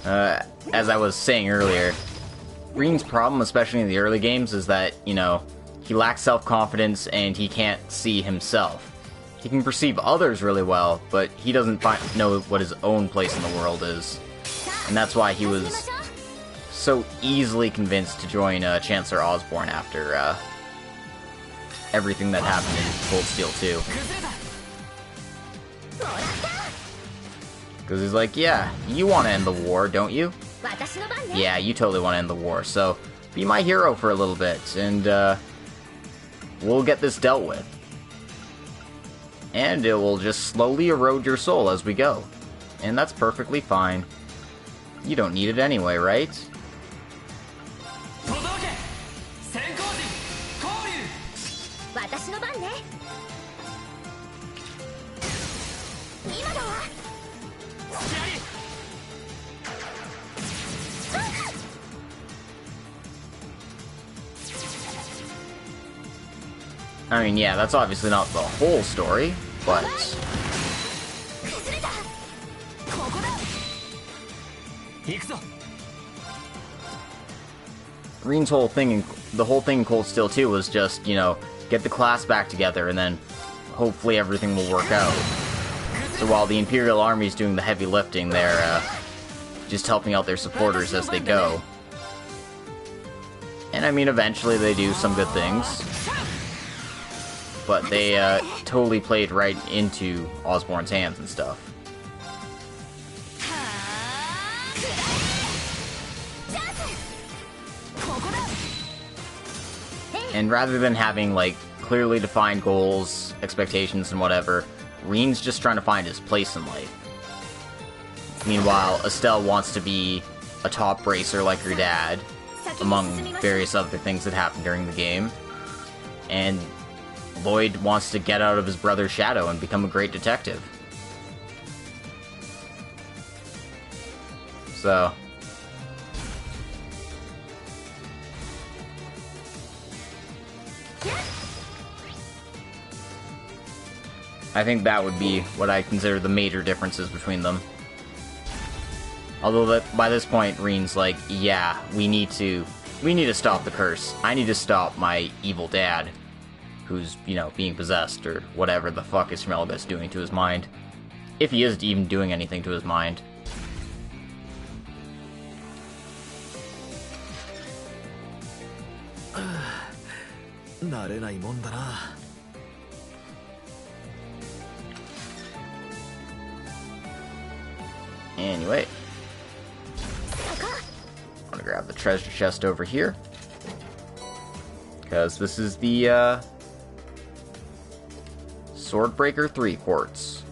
As I was saying earlier, Reen's problem, especially in the early games, is that, you know, he lacks self-confidence and he can't see himself. He can perceive others really well, but he doesn't know what his own place in the world is. And that's why he was so easily convinced to join Chancellor Osborne after everything that happened in Cold Steel 2. Because he's like, yeah, you want to end the war, don't you? Yeah, you totally want to end the war, so be my hero for a little bit, and we'll get this dealt with. And it will just slowly erode your soul as we go. And that's perfectly fine. You don't need it anyway, right? I mean, yeah, that's obviously not the whole story, but... Reen's whole thing, the whole thing in Cold Steel 2 was just, you know, get the class back together and then hopefully everything will work out. So while the Imperial Army's doing the heavy lifting, they're just helping out their supporters as they go. And I mean, eventually they do some good things. But they totally played right into Osborne's hands and stuff. And rather than having, like, clearly defined goals, expectations, and whatever, Reen's just trying to find his place in life. Meanwhile, Estelle wants to be a top racer like her dad, among various other things that happened during the game. And Lloyd wants to get out of his brother's shadow and become a great detective. So... I think that would be what I consider the major differences between them. Although that by this point, Reen's like, yeah, we need to stop the curse. I need to stop my evil dad, who's, you know, being possessed, or whatever the fuck is Schmelgus doing to his mind. If he is even doing anything to his mind. Anyway. I'm gonna grab the treasure chest over here. Because this is the, Swordbreaker 3 quartz.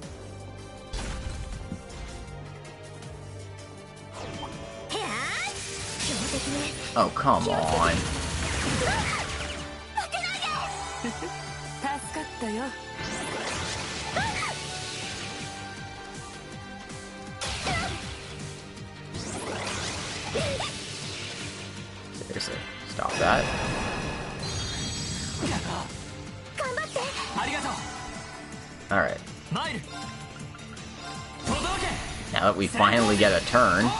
Oh, come on. Seriously, stop that. Alright. Now that we finally get a turn.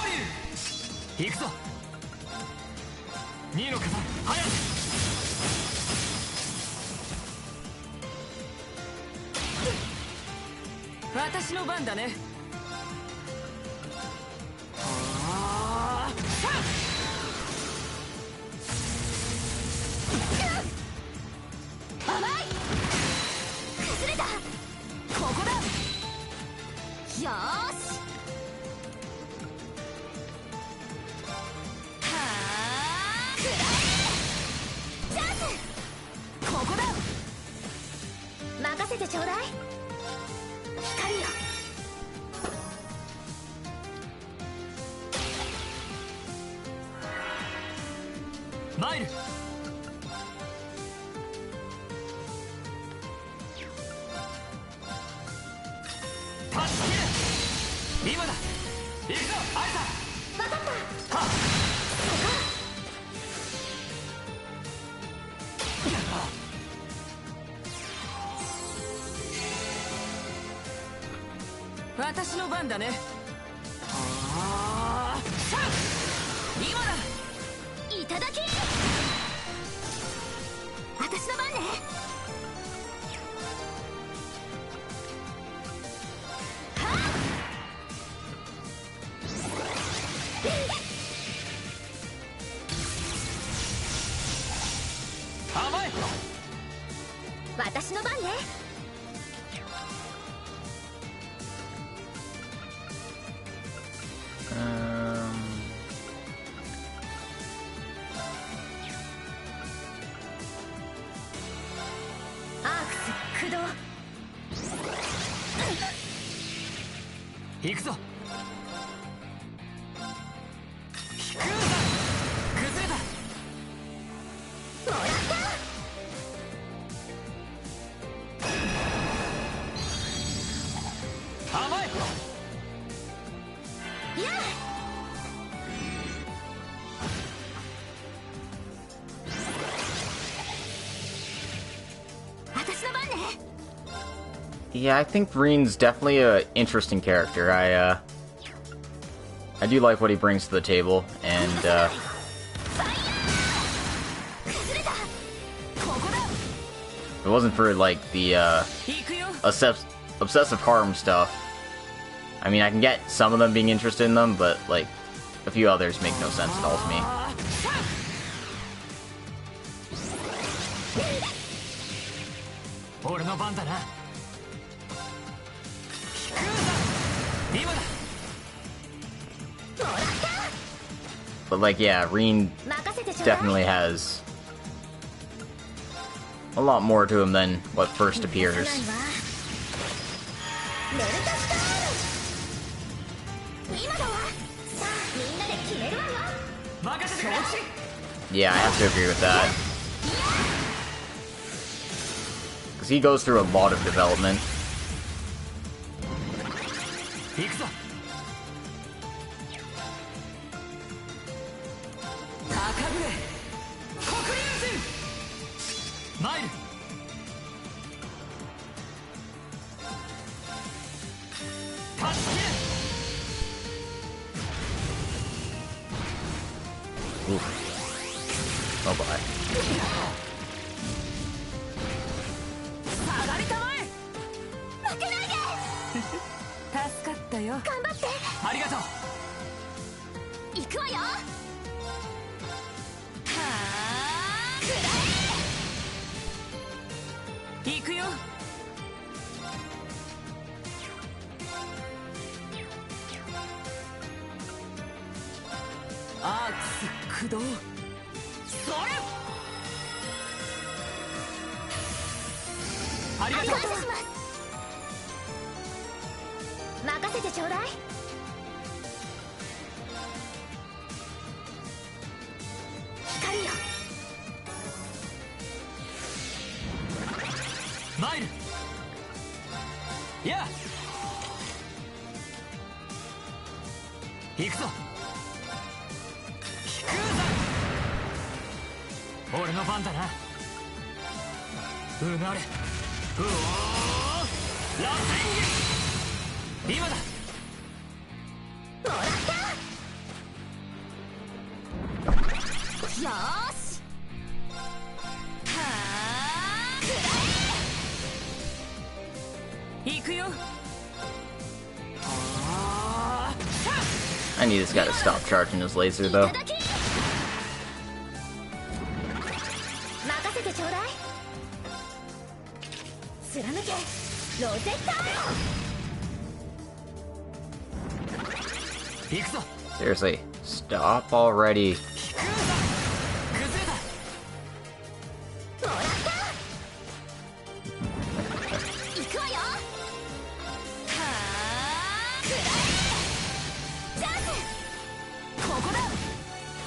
行くぞ。崩れた。甘い。Yeah, I think Reen's definitely an interesting character. I do like what he brings to the table, and if it wasn't for like the obsessive harm stuff, I mean, I can get some of them being interested in them, but like a few others make no sense at all to me. But like, yeah, Reen definitely has a lot more to him than what first appears. Yeah, I have to agree with that. Because he goes through a lot of development. Oof. Oh boy. Yeah. 行くぞ。引くぞ。俺の番だな。うなれ。うおー。螺旋撃。今だ。もらった。よーし。はあ。くらえ。行くよ。I need this guy to stop charging his laser, though. Seriously, stop already.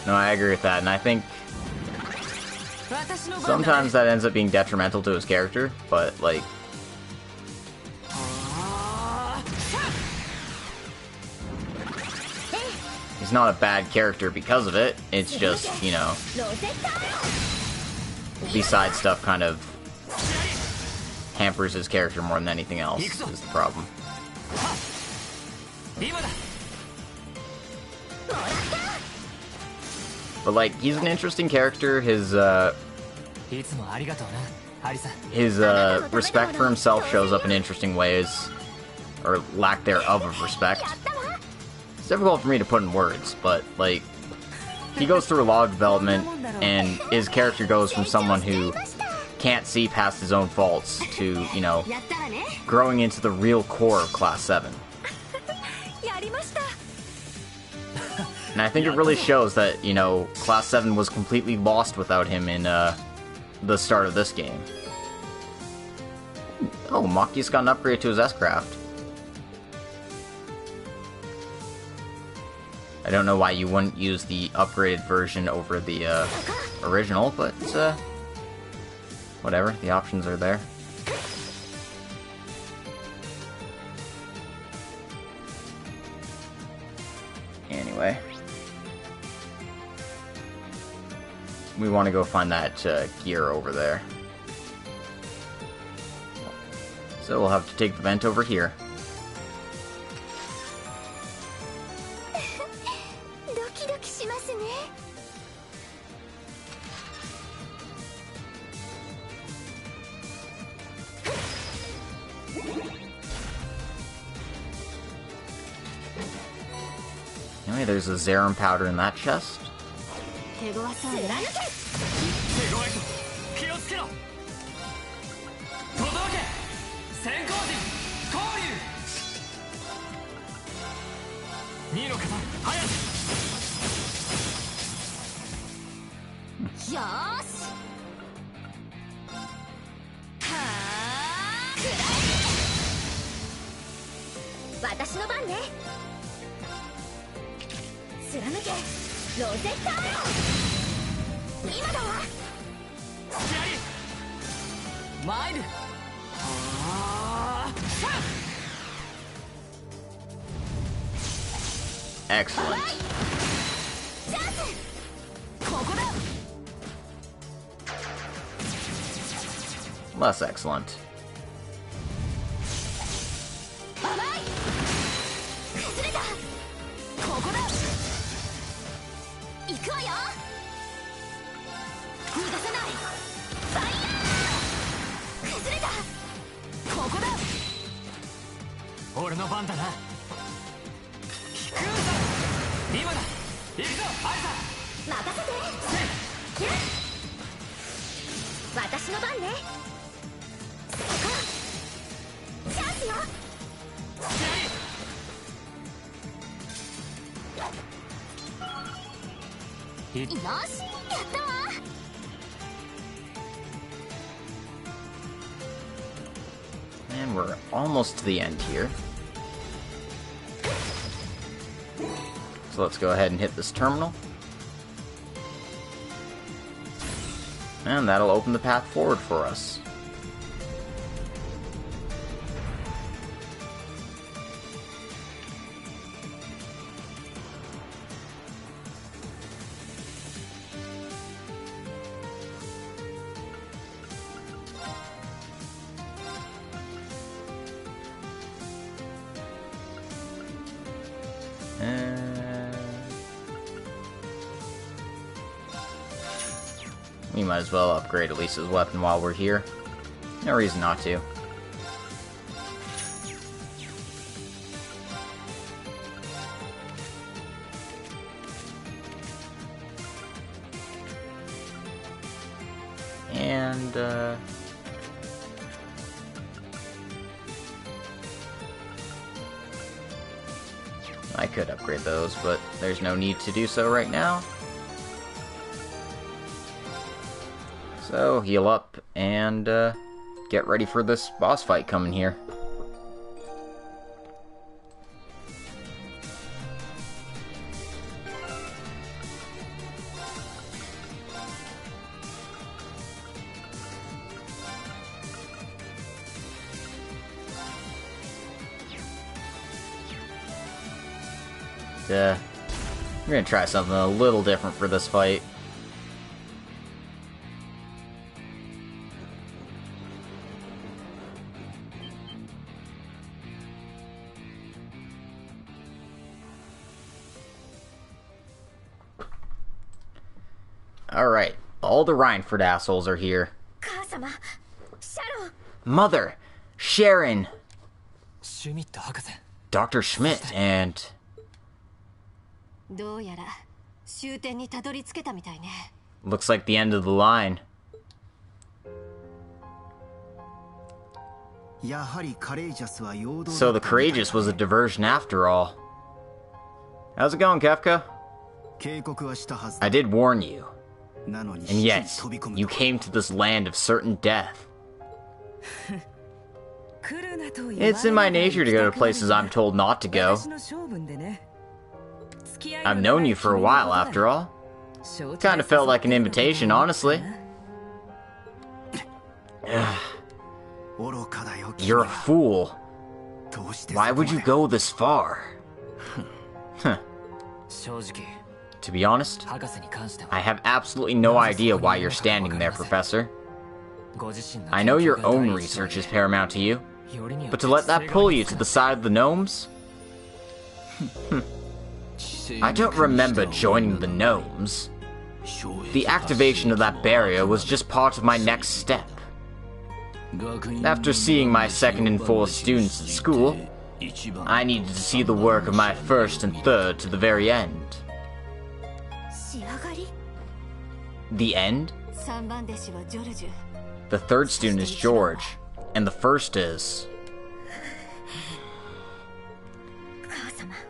No, I agree with that, and I think sometimes that ends up being detrimental to his character, but, like, he's not a bad character because of it. It's just, you know, B-side stuff kind of hampers his character more than anything else, is the problem. But, like, he's an interesting character. His respect for himself shows up in interesting ways, or lack thereof of respect. It's difficult for me to put in words, but, like, he goes through a lot of development, and his character goes from someone who can't see past his own faults to, you know, growing into the real core of Class VII. And I think it really shows that, you know, Class 7 was completely lost without him in the start of this game. Oh, Maki's got an upgrade to his S-Craft. I don't know why you wouldn't use the upgraded version over the original, but whatever, the options are there. Anyway, we want to go find that gear over there. So we'll have to take the vent over here. Anyway, there's a Zerum powder in that chest. Excellent. Less excellent. And we're almost to the end here. So let's go ahead and hit this terminal. And that'll open the path forward for us. We might as well upgrade at least his weapon while we're here. No reason not to. And, I could upgrade those, but there's no need to do so right now. So, heal up, and get ready for this boss fight coming here. We're gonna try something a little different for this fight. Alright, all the Reinford assholes are here. Mother, Sharon, Dr. Schmidt, and... looks like the end of the line. So the Courageous was a diversion after all. How's it going, Kefka? I did warn you. And yet, you came to this land of certain death. It's in my nature to go to places I'm told not to go. I've known you for a while, after all. Kinda felt like an invitation, honestly. You're a fool. Why would you go this far? To be honest, I have absolutely no idea why you're standing there, Professor. I know your own research is paramount to you, but to let that pull you to the side of the gnomes? I don't remember joining the gnomes. The activation of that barrier was just part of my next step. After seeing my second and fourth students at school, I needed to see the work of my first and third to the very end. The end? The third student is George, and the first is...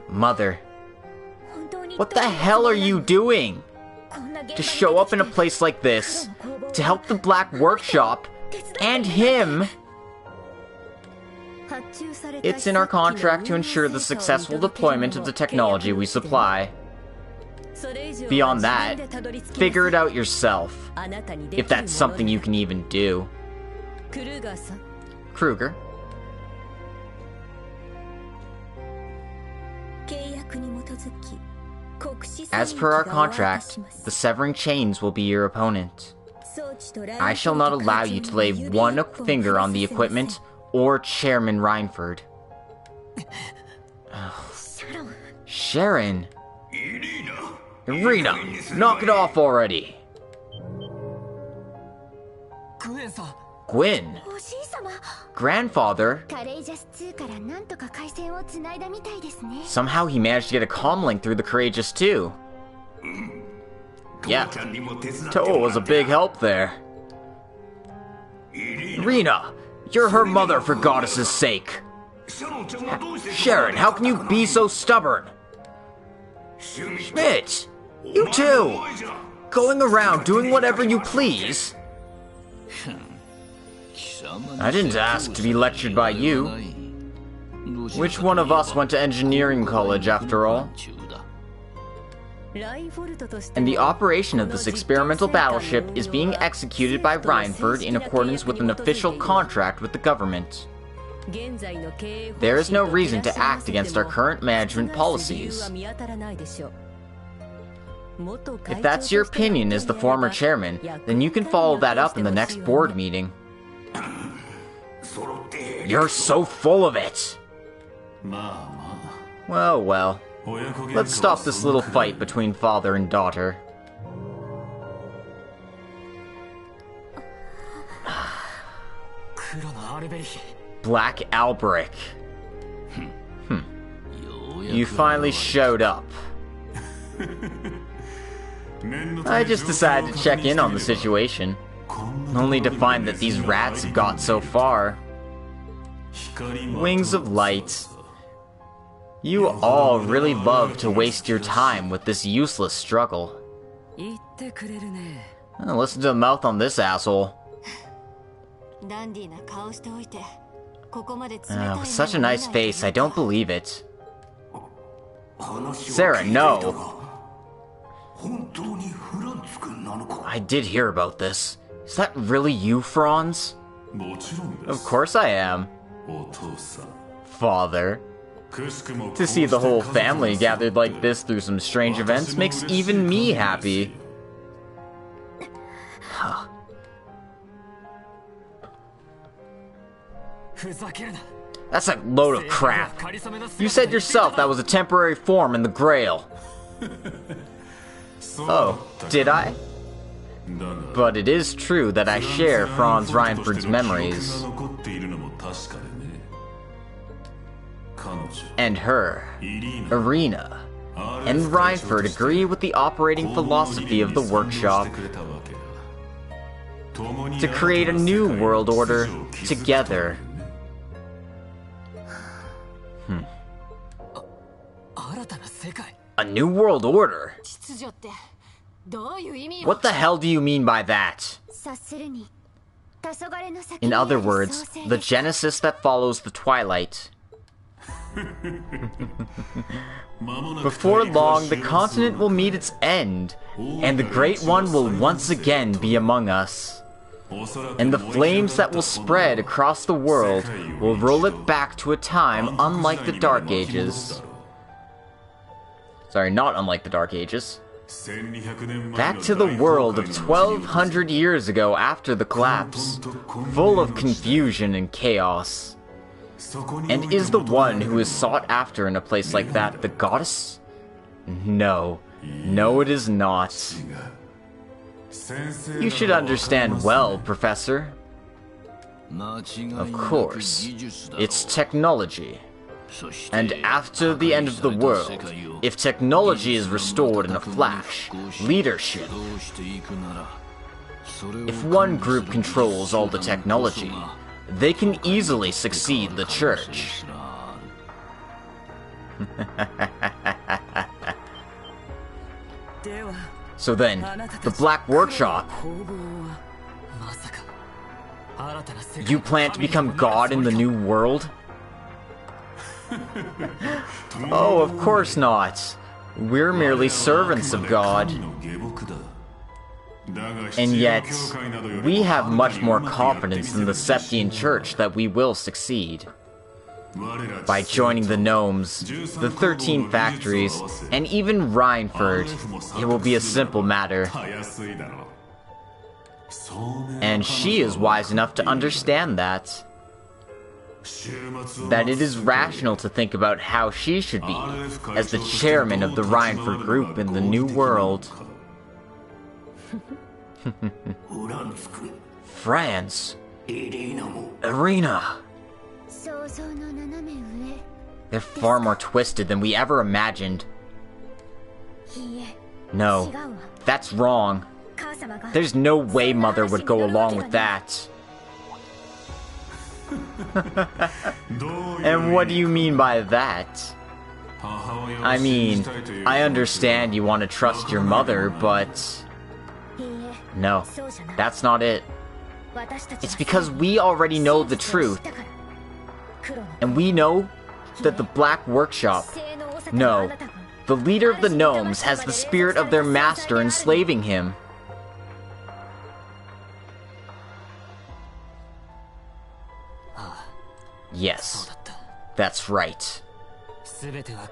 Mother. What the hell are you doing? To show up in a place like this, to help the Black Workshop, and him... It's in our contract to ensure the successful deployment of the technology we supply. Beyond that, figure it out yourself, if that's something you can even do. Kruger? As per our contract, the Severing Chains will be your opponent. I shall not allow you to lay one finger on the equipment or Chairman Reinford. Sharon! Irina, knock it off already! Gwyn! Grandfather? Somehow he managed to get a comlink through the Courageous too. Yeah, Toa was a big help there. Irina, you're her mother for Goddess's sake. Sharon, how can you be so stubborn? Schmidt, you too! Going around doing whatever you please? I didn't ask to be lectured by you. Which one of us went to engineering college, after all? And the operation of this experimental battleship is being executed by Reinford in accordance with an official contract with the government. There is no reason to act against our current management policies. If that's your opinion as the former chairman, then you can follow that up in the next board meeting. You're so full of it! Well, well. Let's stop this little fight between father and daughter. Black Alberic. You finally showed up. I just decided to check in on the situation, only to find that these rats have got so far. Wings of Light. You all really love to waste your time with this useless struggle. Listen to the mouth on this asshole. With such a nice face, I don't believe it. Sarah, no! I did hear about this. Is that really you, Franz? Of course I am. Father. To see the whole family gathered like this through some strange events makes even me happy. That's a load of crap. You said yourself that was a temporary form in the Grail. Oh, did I? But it is true that I share Franz Reinford's memories. And her, Irina, and Reinford agree with the operating philosophy of the workshop to create a new world order together. A new world order? 秩序ってどういう意味よ。 What the hell do you mean by that? 察するに、黄昏の先 In にある other words, 創世 the です Genesis that follows the Twilight. Before long, the continent will meet its end, and the Great One will once again be among us. And the flames that will spread across the world will roll it back to a time unlike the Dark Ages. Sorry, not unlike the Dark Ages. Back to the world of 1200 years ago after the collapse, full of confusion and chaos. And is the one who is sought after in a place like that the goddess? No. No, it is not. You should understand well, Professor. Of course. It's technology. And after the end of the world, if technology is restored in a flash, leadership. If one group controls all the technology, they can easily succeed the church. So then, the Black Workshop. You plan to become God in the new world? Oh, of course not. We're merely servants of God. And yet, we have much more confidence in the Septian Church that we will succeed. By joining the Gnomes, the 13 factories, and even Reinford, it will be a simple matter. And she is wise enough to understand that. That it is rational to think about how she should be, as the chairman of the Reinford group in the New World. France. Arena. They're far more twisted than we ever imagined. No, that's wrong. There's no way Mother would go along with that. And what do you mean by that? I mean, I understand you want to trust your mother, but... No, that's not it. It's because we already know the truth. And we know that the Black Workshop... No, the leader of the Gnomes has the spirit of their master enslaving him. Yes, that's right.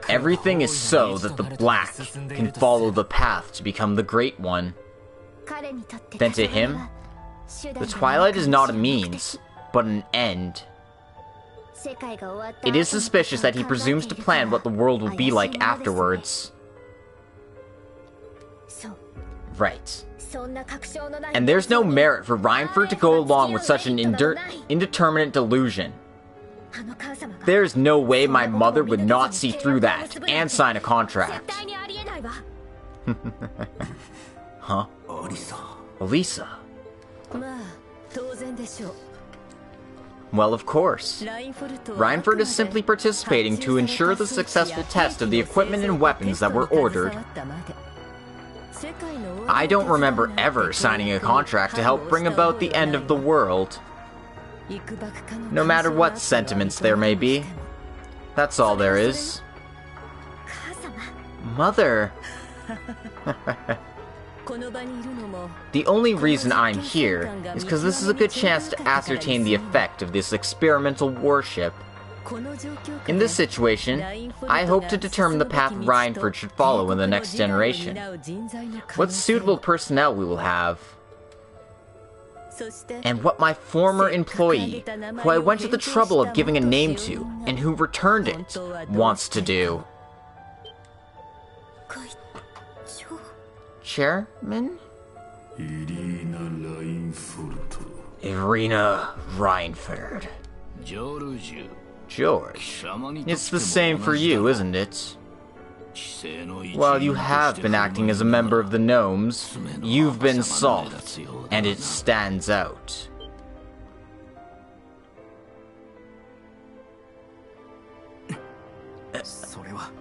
Everything is so that the Black can follow the path to become the Great One. Then to him, the Twilight is not a means, but an end. It is suspicious that he presumes to plan what the world will be like afterwards. Right. And there's no merit for Reinford to go along with such an indeterminate delusion. There's no way my mother would not see through that and sign a contract. Huh? Elisa? Well, of course. Reinford is simply participating to ensure the successful test of the equipment and weapons that were ordered. I don't remember ever signing a contract to help bring about the end of the world. No matter what sentiments there may be. That's all there is. Mother! The only reason I'm here is because this is a good chance to ascertain the effect of this experimental warship. In this situation, I hope to determine the path Reinford should follow in the next generation. What suitable personnel we will have. And what my former employee, who I went to the trouble of giving a name to, and who returned it, wants to do. Chairman? Irina Reinford. George. It's the same for you, isn't it? While you have been acting as a member of the Gnomes, you've been soft, and it stands out.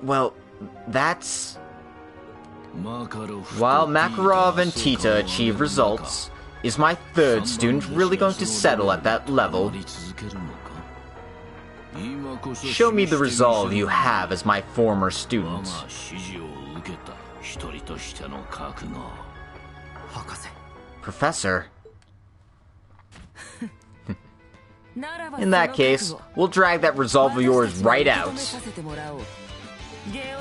Well, that's... While Makarov and Tita achieve results, is my third student really going to settle at that level? Show me the resolve you have as my former student. Professor? In that case, we'll drag that resolve of yours right out.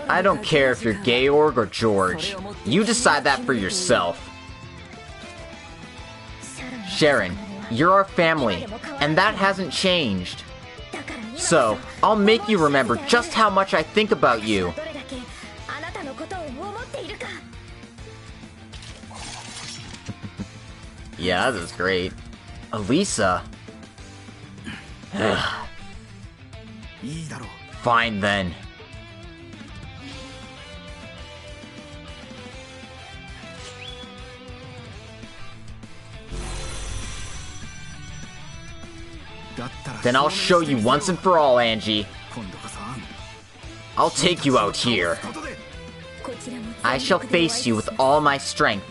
I don't care if you're Georg or George. You decide that for yourself. Sharon, you're our family, and that hasn't changed. So, I'll make you remember just how much I think about you. Yeah, this is great. Elisa. Fine then. Then I'll show you once and for all, Angie. I'll take you out here. I shall face you with all my strength.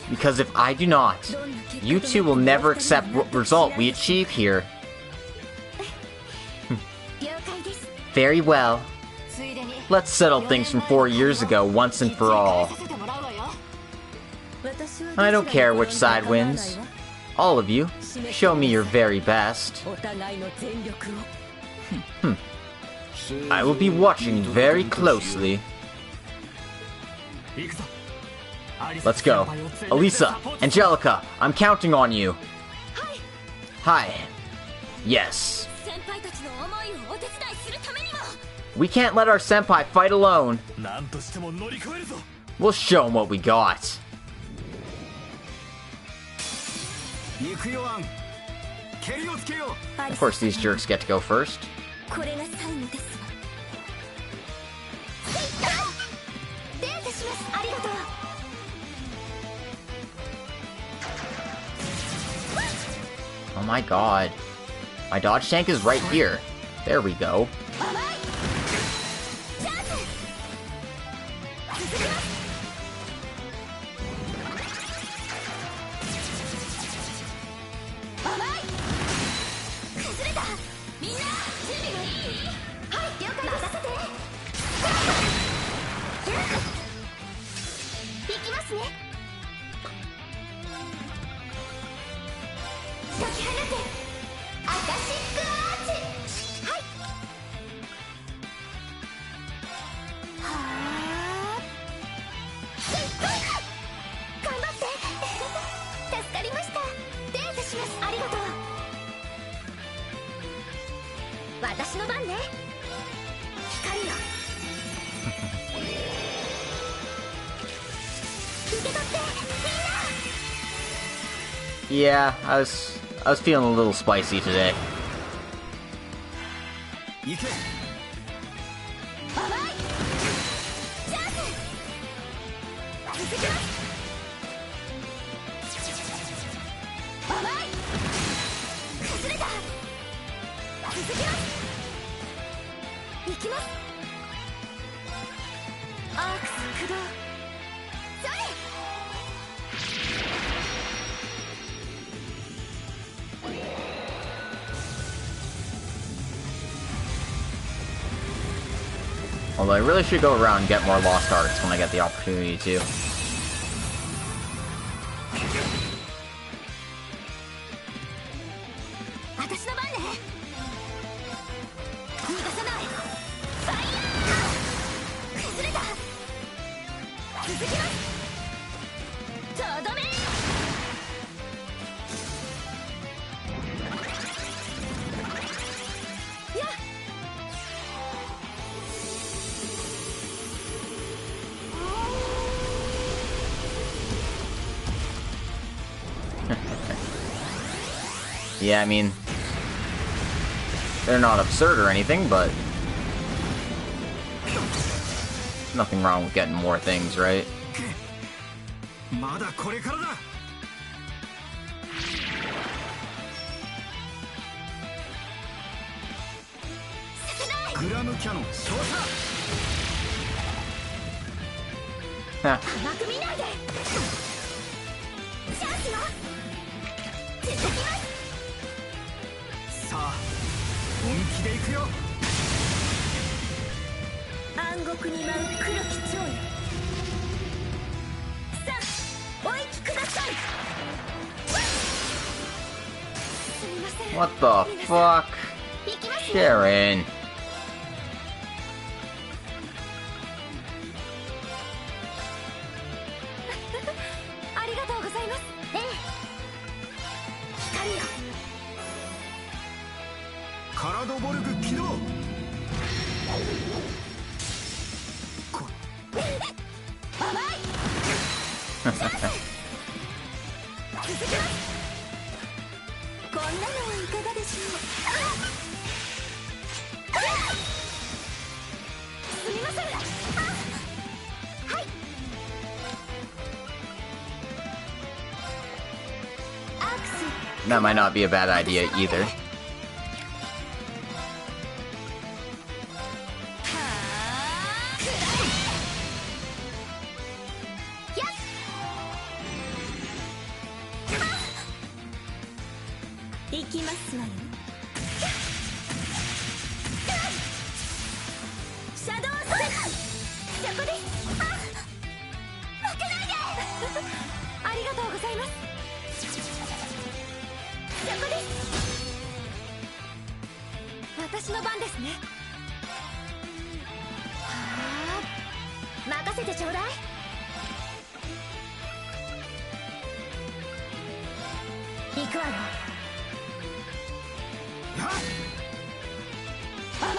Because if I do not, you two will never accept what result we achieve here. Very well. Let's settle things from 4 years ago once and for all. I don't care which side wins. All of you, show me your very best. I will be watching very closely. Let's go. Elisa, Angelica, I'm counting on you. Hi. Yes. We can't let our senpai fight alone. We'll show him what we got. Of course, these jerks get to go first. Oh my god. My dodge tank is right here. There we go. Yeah, I was feeling a little spicy today. Although I really should go around and get more Lost Arts when I get the opportunity to. Yeah, I mean, they're not absurd or anything, but nothing wrong with getting more things, right? 甘く見ないで。チャンスよ。続きます。さあ本気でいくよ。暗黒に舞う黒き蝶よ。さあお行きください。すみません。 What the fuck? 行きますね。 Sharon. ありがとうございます。ええ。光よ。カラドボルグ起動。甘い。チャンス。続きます。こんなのはいかがでしょう。すみません。はい。 That might not be a bad idea either. 行きますわよ。シャドウステップ。そこです。負けないで。ありがとうございます。そこです。私の番ですね。はあ、任せてちょうだい。行くわよ。甘い。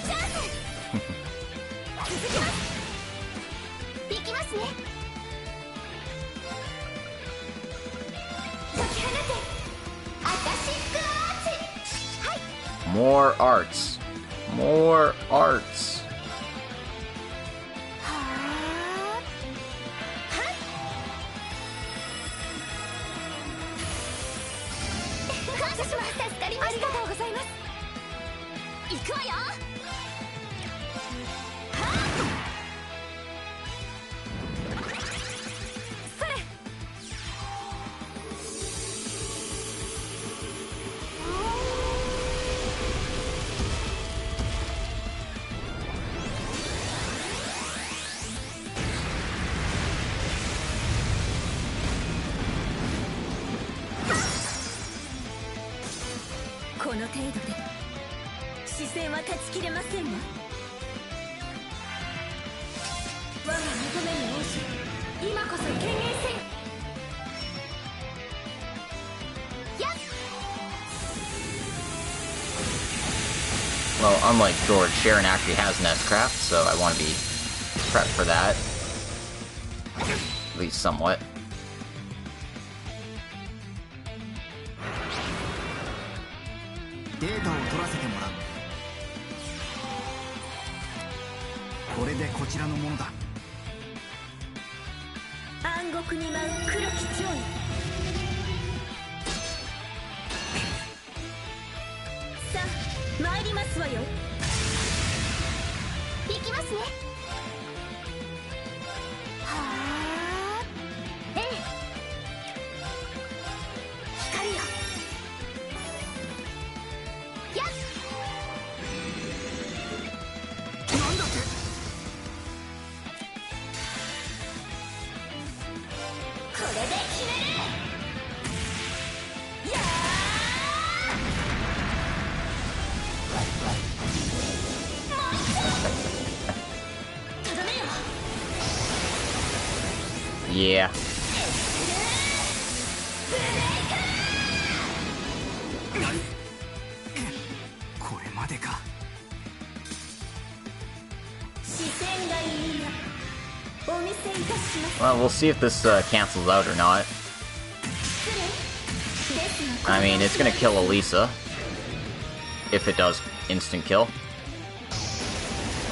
チャンス。続きます。行きますね。解き放てアタシックアーチ。はい。 More arts. More arts. はあ。はい。感謝します。助かりました。ありがとうございます。行くわよ。はあ。それ。この程度で視線は断ち切れませんわ。我が求めに応じ、今こそ権限せよ。やっ。 Well, unlike George, Sharon actually has an S-craft, so I want to be prepped for that. At least somewhat. データを取らせてもらう。これでこちらのものだ。暗黒に舞う黒き蝶よ。さあ参りますわよ。行きますね。はあ。ええ。光よ。やっ。なんだって。これで決める。やー。とどめよ。 Yeah. これまでか。視線がいいや。お見せいたします。 Well, we'll see if this cancels out or not. 失礼ですが。 I mean, it's gonna kill Elisa. If it does instant kill.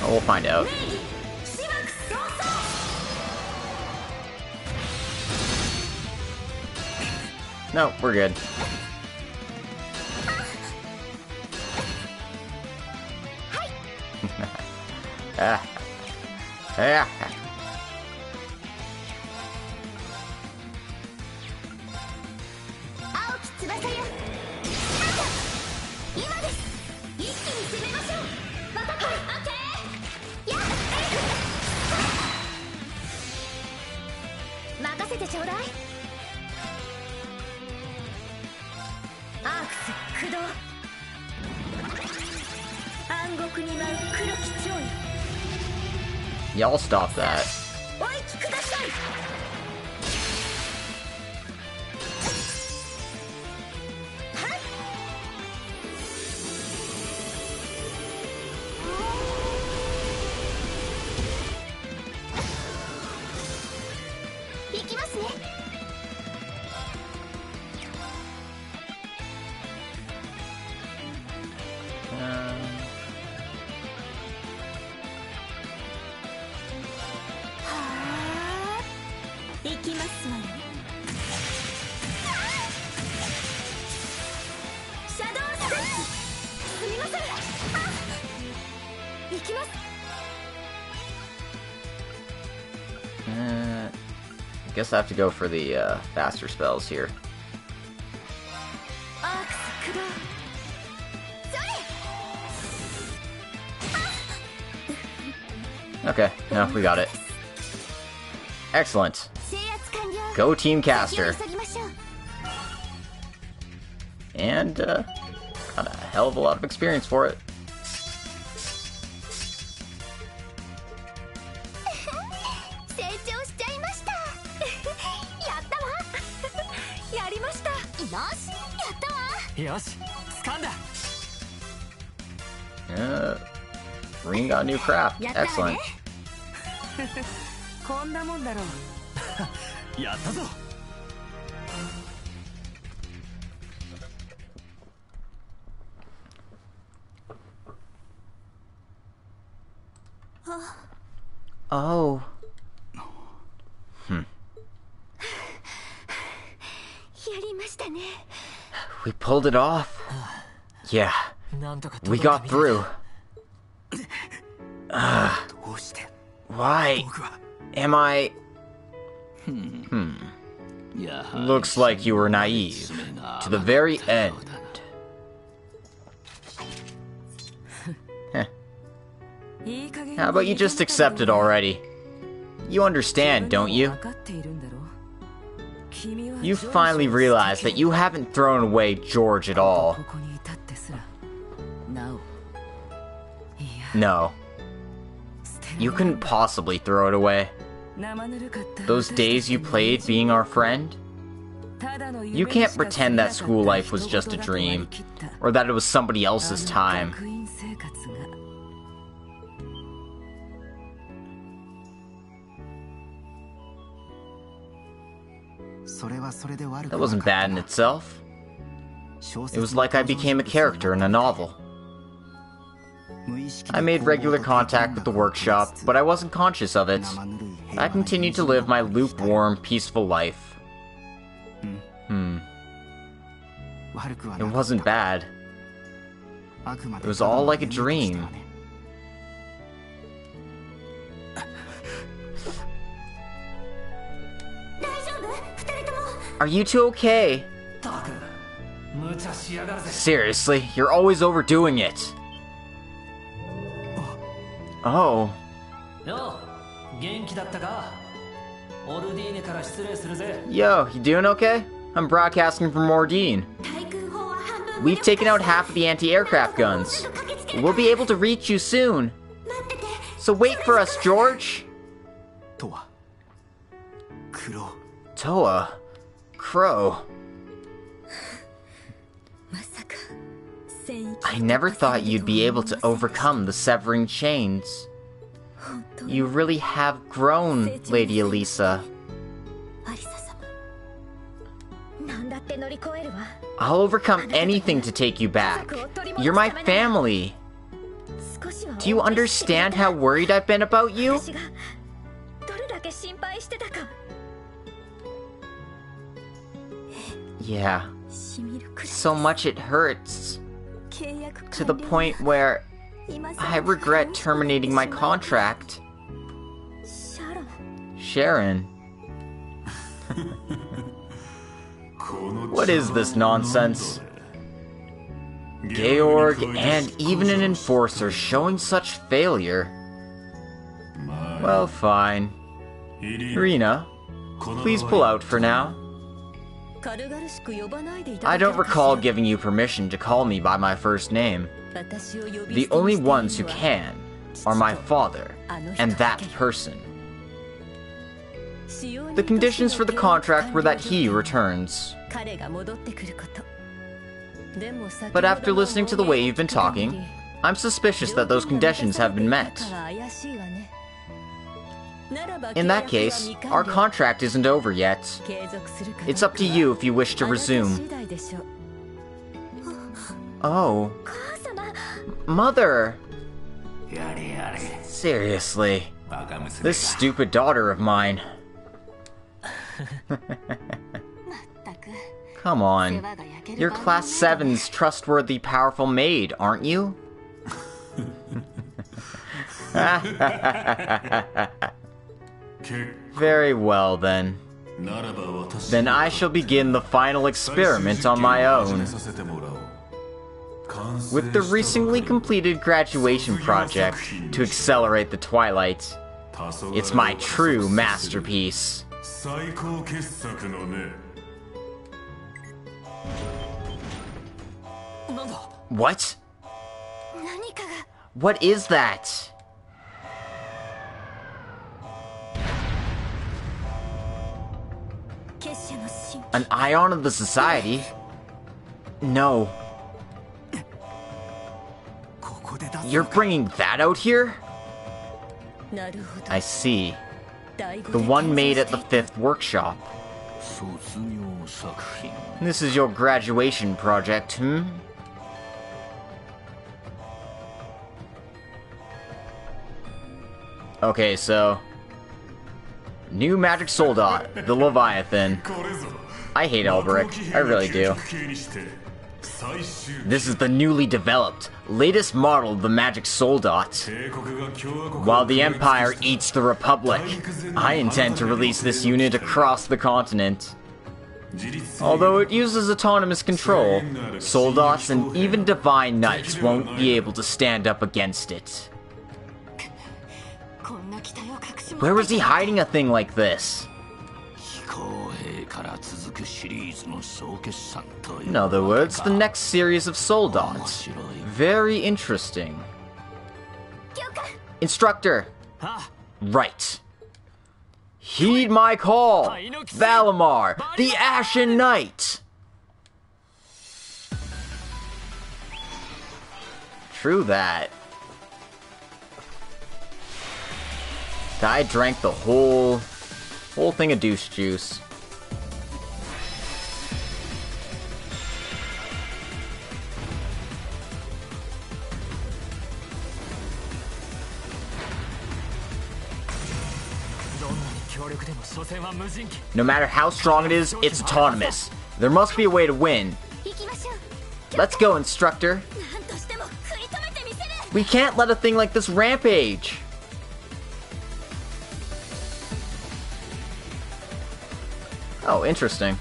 Well, we'll find out. 名義しばく早々。 No, we're good. Ah. Ah. せてちょうだい。アークス駆動。暗黒に舞う黒き蝶よ。 Y'all stop that. お行きください。行きますね。行きますわよ。シャドウステッチ。すみません。行きます。I guess I have to go for the faster spells here. アークス駆動。それ。 Okay, no, we got it. Excellent. 制圧完了。 Go Team 先を Caster. 急ぎましょう。 And got a hell of a lot of experience for it. 成長しちゃいました。やったわ。やりました。よし、やったわ。よし、掴んだ。 Reen got a new craft. やったわ Excellent. ね。こんなもんだろう。やったぞ。Oh. やりましたね。 We pulled it off. Yeah, なんとか we 届いた got みたい through. どうして Why 僕は am I... やはり Looks like you were naive. To the very end. How about you just accept it already? You understand, don't you? You finally realized that you haven't thrown away George at all. No. You couldn't possibly throw it away. Those days you played being our friend? You can't pretend that school life was just a dream, or that it was somebody else's time. That wasn't bad in itself. It was like I became a character in a novel. I made regular contact with the workshop, but I wasn't conscious of it. I continued to live my lukewarm, peaceful life. It wasn't bad. It was all like a dream. Are you two okay? 無茶しやがるぜ。 Seriously, you're always overdoing it. Oh. よう、元気だったか？オルディーネから失礼するぜ。 Yo, you doing okay? I'm broadcasting from Mordine. 対空砲は半分。 We've taken out half of the anti-aircraft guns. We'll be able to reach you soon. 待ってて。 So wait for us, George. とは、クロ Toa. Crow. まさか戦域。 I never thought you'd be able to overcome the severing chains. You really have grown, Lady Elisa. アリサ様。なんだって乗り越えるわ。 I'll overcome anything to take you back. You're my family. 少しは Do you understand how worried I've been about you? 私がどれだけ心配してたか。 Yeah. しみるくらい。 So much it hurts. 契約 To the point where 今さ I regret terminating my contract. シャロン。 Sharon. What is this nonsense? Georg and even an enforcer showing such failure. Well, fine. Rena, Please pull out for now. I don't recall giving you permission to call me by my first name. The only ones who can are my father and that person. The conditions for the contract were that he returns. But after listening to the way you've been talking, I'm suspicious that those conditions have been met. In that case, our contract isn't over yet. It's up to you if you wish to resume. Oh. Mother! Seriously. This stupid daughter of mine. Come on. You're Class VII's trustworthy, powerful maid, aren't you? Very well, then. Then I shall begin the final experiment on my own. With the recently completed graduation project to accelerate the Twilight, it's my true masterpiece. What? What is that? An ion of the society? No. You're bringing that out here? I see. The one made at the 5th workshop. This is your graduation project, hmm? Okay, so... New magic soldat, the Leviathan. I hate Elberic, I really do. This is the newly developed, latest model of the magic soldat. While the Empire eats the Republic, I intend to release this unit across the continent. Although it uses autonomous control, soldats and even divine knights won't be able to stand up against it. Where was he hiding a thing like this? In other words, the next series of soldats. Very interesting. Instructor! Right. Heed my call! Valimar, the Ashen Knight! True that. I drank the whole thing of douche juice. No matter how strong it is, it's autonomous. There must be a way to win. Let's go, instructor. We can't let a thing like this rampage. Oh, interesting.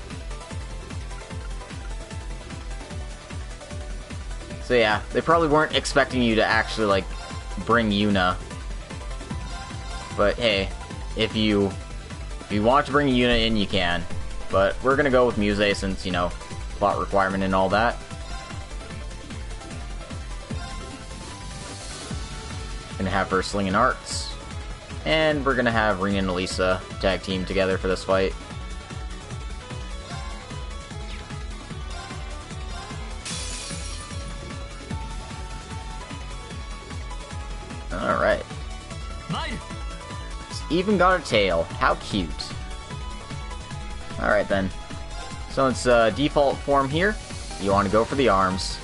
So yeah, they probably weren't expecting you to actually, like, bring Yuna. But hey, if you want to bring Yuna in, you can. But we're gonna go with Muse since, you know, plot requirement and all that. Gonna have her slinging arts. And we're gonna have Reen and Elisa tag team together for this fight. Alright. It's even got a tail. How cute. Alright then. So it's default form here. You want to go for the arms.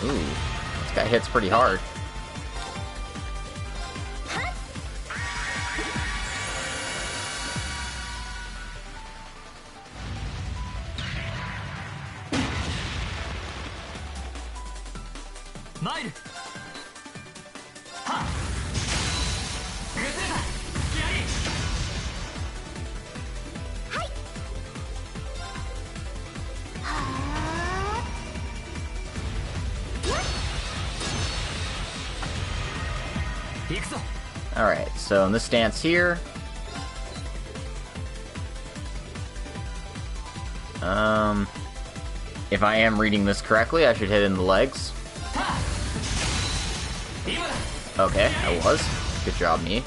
Ooh, this guy hits pretty hard. 行くぞ。 Alright, so in this stance here... if I am reading this correctly, I should hit in the legs. Okay, I was. Good job, me.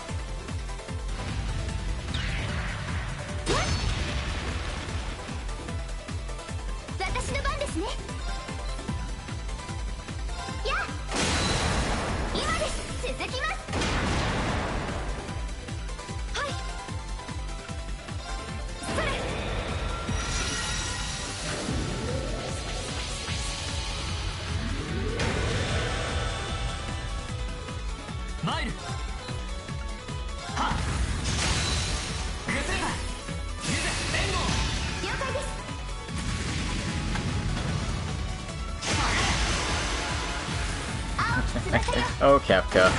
Oh, Kefka.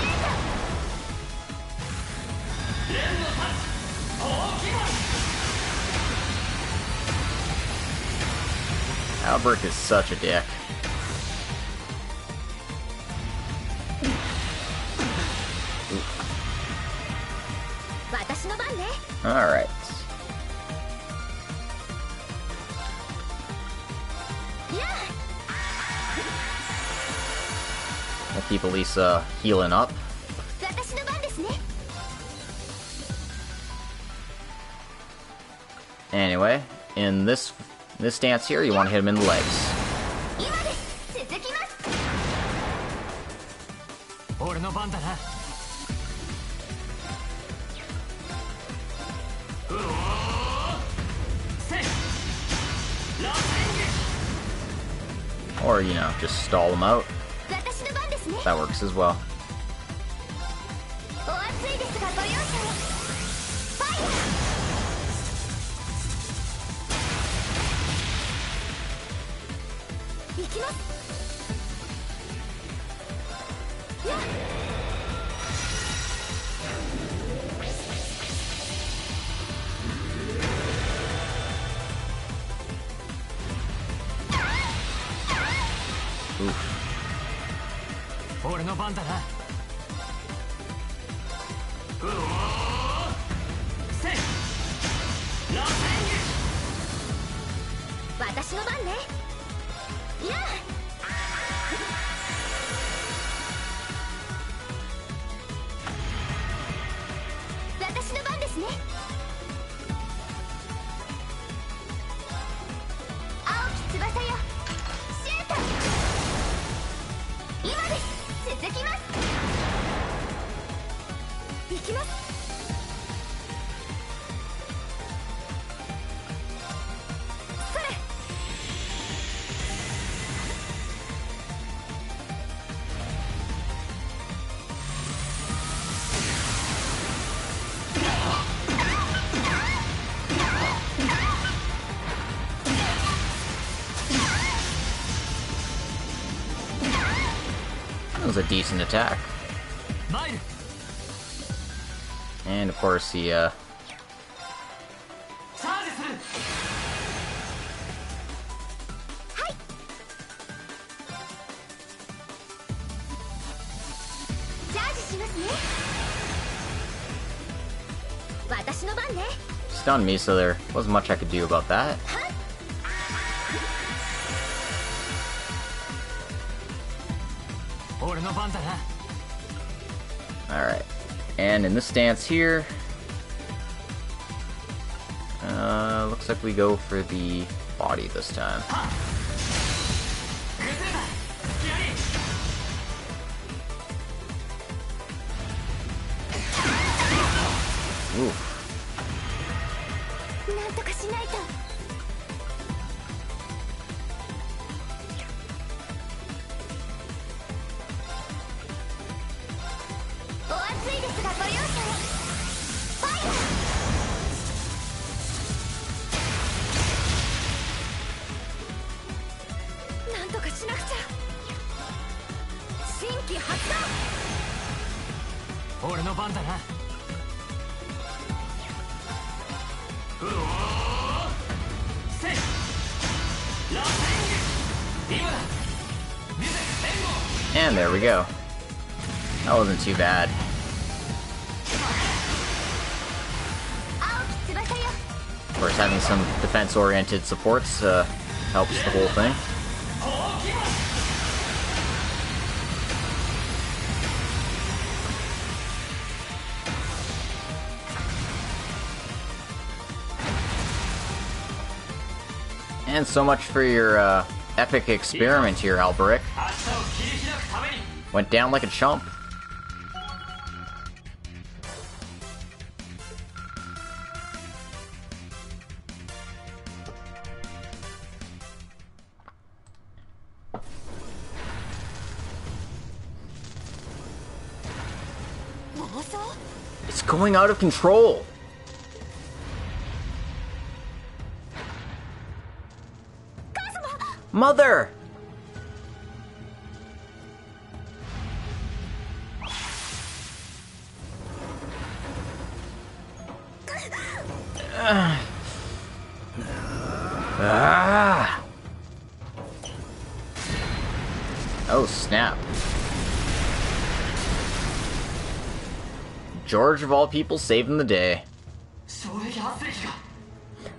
Albert is such a dick. Alright. We'll keep Elisa healing up. Anyway, in this stance here, you want to hit him in the legs. Or, you know, just stall him out. That works as well. That was a decent attack. And of course he stunned me, so there wasn't much I could do about that. Alright, and in this stance here, looks like we go for the body this time. Oof. And there we go. That wasn't too bad. course, having some defense-oriented supports helps the whole thing. And so much for your epic experiment here, Alberic. Went down like a chump. It's going out of control. Mother! Oh, snap. George, of all people, saving the day.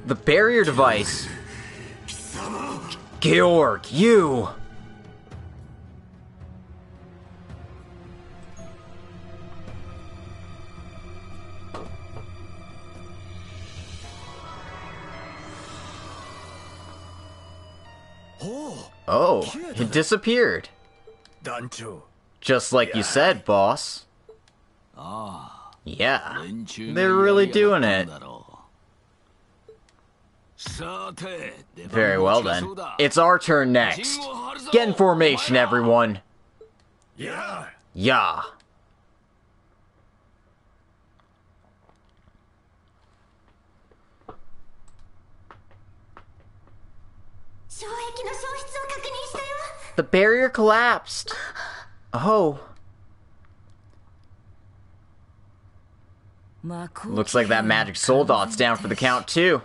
The barrier device! Georg, you! Oh, it disappeared. Just like you said, boss. Yeah, they're really doing it. Very well then. It's our turn next. Get in formation, everyone. Yeah. Yeah. The barrier collapsed. Oh. Looks like that magic soul dot's down for the count too.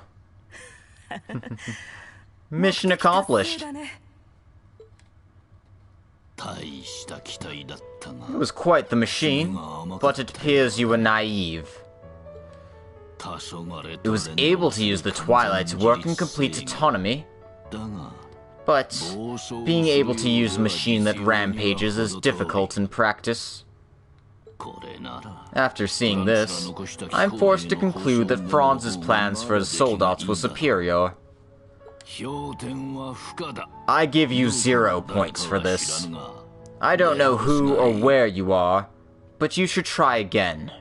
Mission accomplished. It was quite the machine, but it appears you were naive. It was able to use the Twilight to work in complete autonomy, but being able to use a machine that rampages is difficult in practice. After seeing this, I'm forced to conclude that Franz's plans for his soldats were superior. I give you 0 points for this. I don't know who or where you are, but you should try again.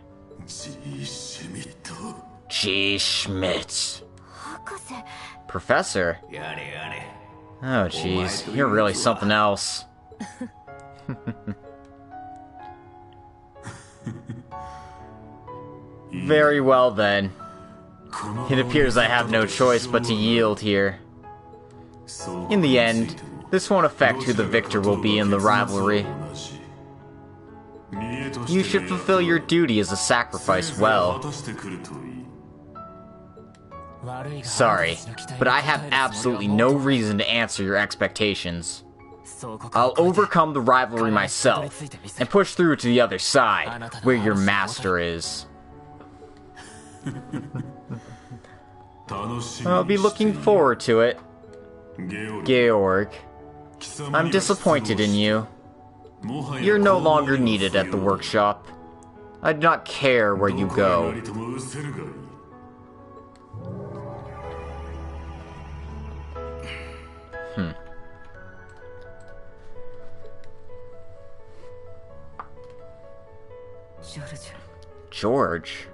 G. Schmidt. Professor? Oh jeez, you're really something else. Very well then. It appears I have no choice but to yield here. In the end, this won't affect who the victor will be in the rivalry. You should fulfill your duty as a sacrifice well. Sorry, but I have absolutely no reason to answer your expectations. I'll overcome the rivalry myself, and push through to the other side, where your master is. I'll be looking forward to it. Georg, I'm disappointed in you. You're no longer needed at the workshop. I do not care where you go. George?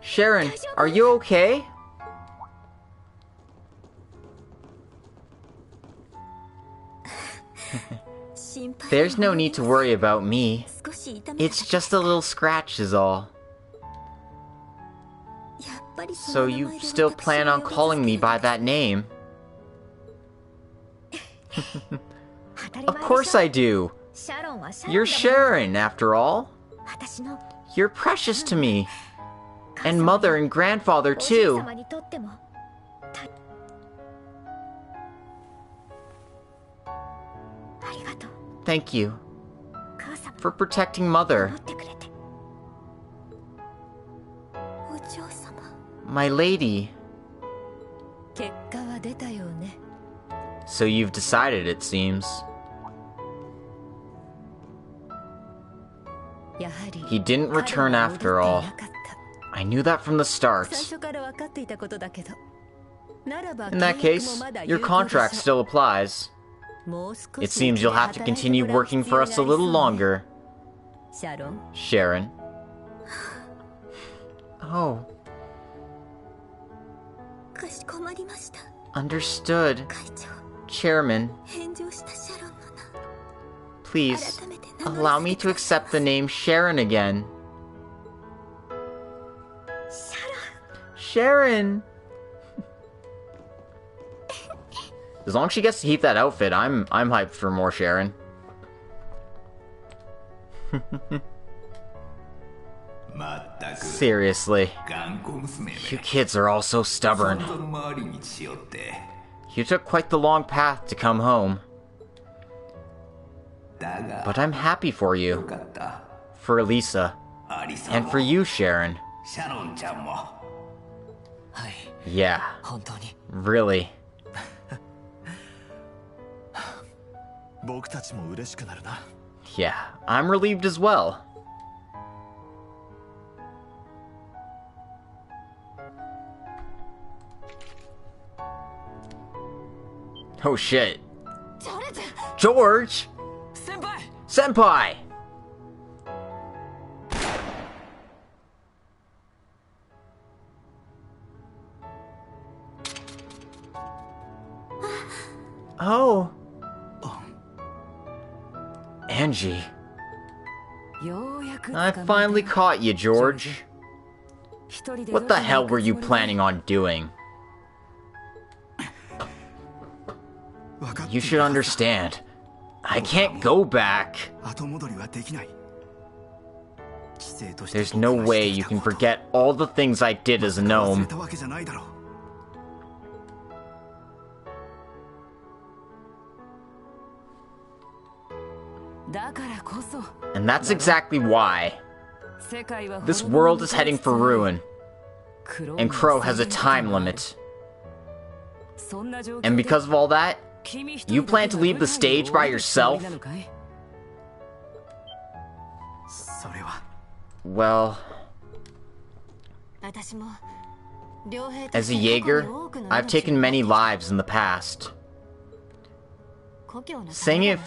Sharon, are you okay? There's no need to worry about me. It's just a little scratch is all. So you still plan on calling me by that name? Of course I do. You're Sharon, after all. You're precious to me. And mother and grandfather, too. Thank you for protecting mother. My lady. 結果は出たよね。 So you've decided, it seems. やはり He didn't return after all. I knew that from the start. 最初から分かっていたことだけど。ならば In that 契約も case, まだ your 有効で contract しょ still applies. もう少し It seems you'll have to continue working for us a little longer. シャロン Sharon. Oh, かしこまりました understood. 会長 Chairman, 返事をしたシャロンの名 please 改めて名乗 allow ら me せ to てください accept the name Sharon again. シャロン Sharon! As long as she gets to keep that outfit, I'm hyped for more Sharon. Seriously. You kids are all so stubborn. You took quite the long path to come home. But I'm happy for you. For Elisa. And for you, Sharon. はい、 Yeah, 本当に really. 僕たちも嬉しくなるな。 Yeah, I'm relieved as well. Oh shit. George! 先輩 Senpai! Oh. Angie. ようやく I finally caught you, George. What the hell were you planning on doing? You should understand. I can't go back. 後戻りはできない。 There's no way you can forget all the things I did as a 忘 gnome. れたわけじゃないだろう。 だからこそ And that's exactly why 世界は this world is heading for ruin, and Crow has a time limit. そんな状況 And で because of all that, 君一人 you だけ plan to が leave the 舞台に stage 終 by わるつもり yourself? なのかい？それは Well, 私も両兵と as a して過去 Jaeger, に多くの I've 命を taken many lives in the past. 故郷の Saying it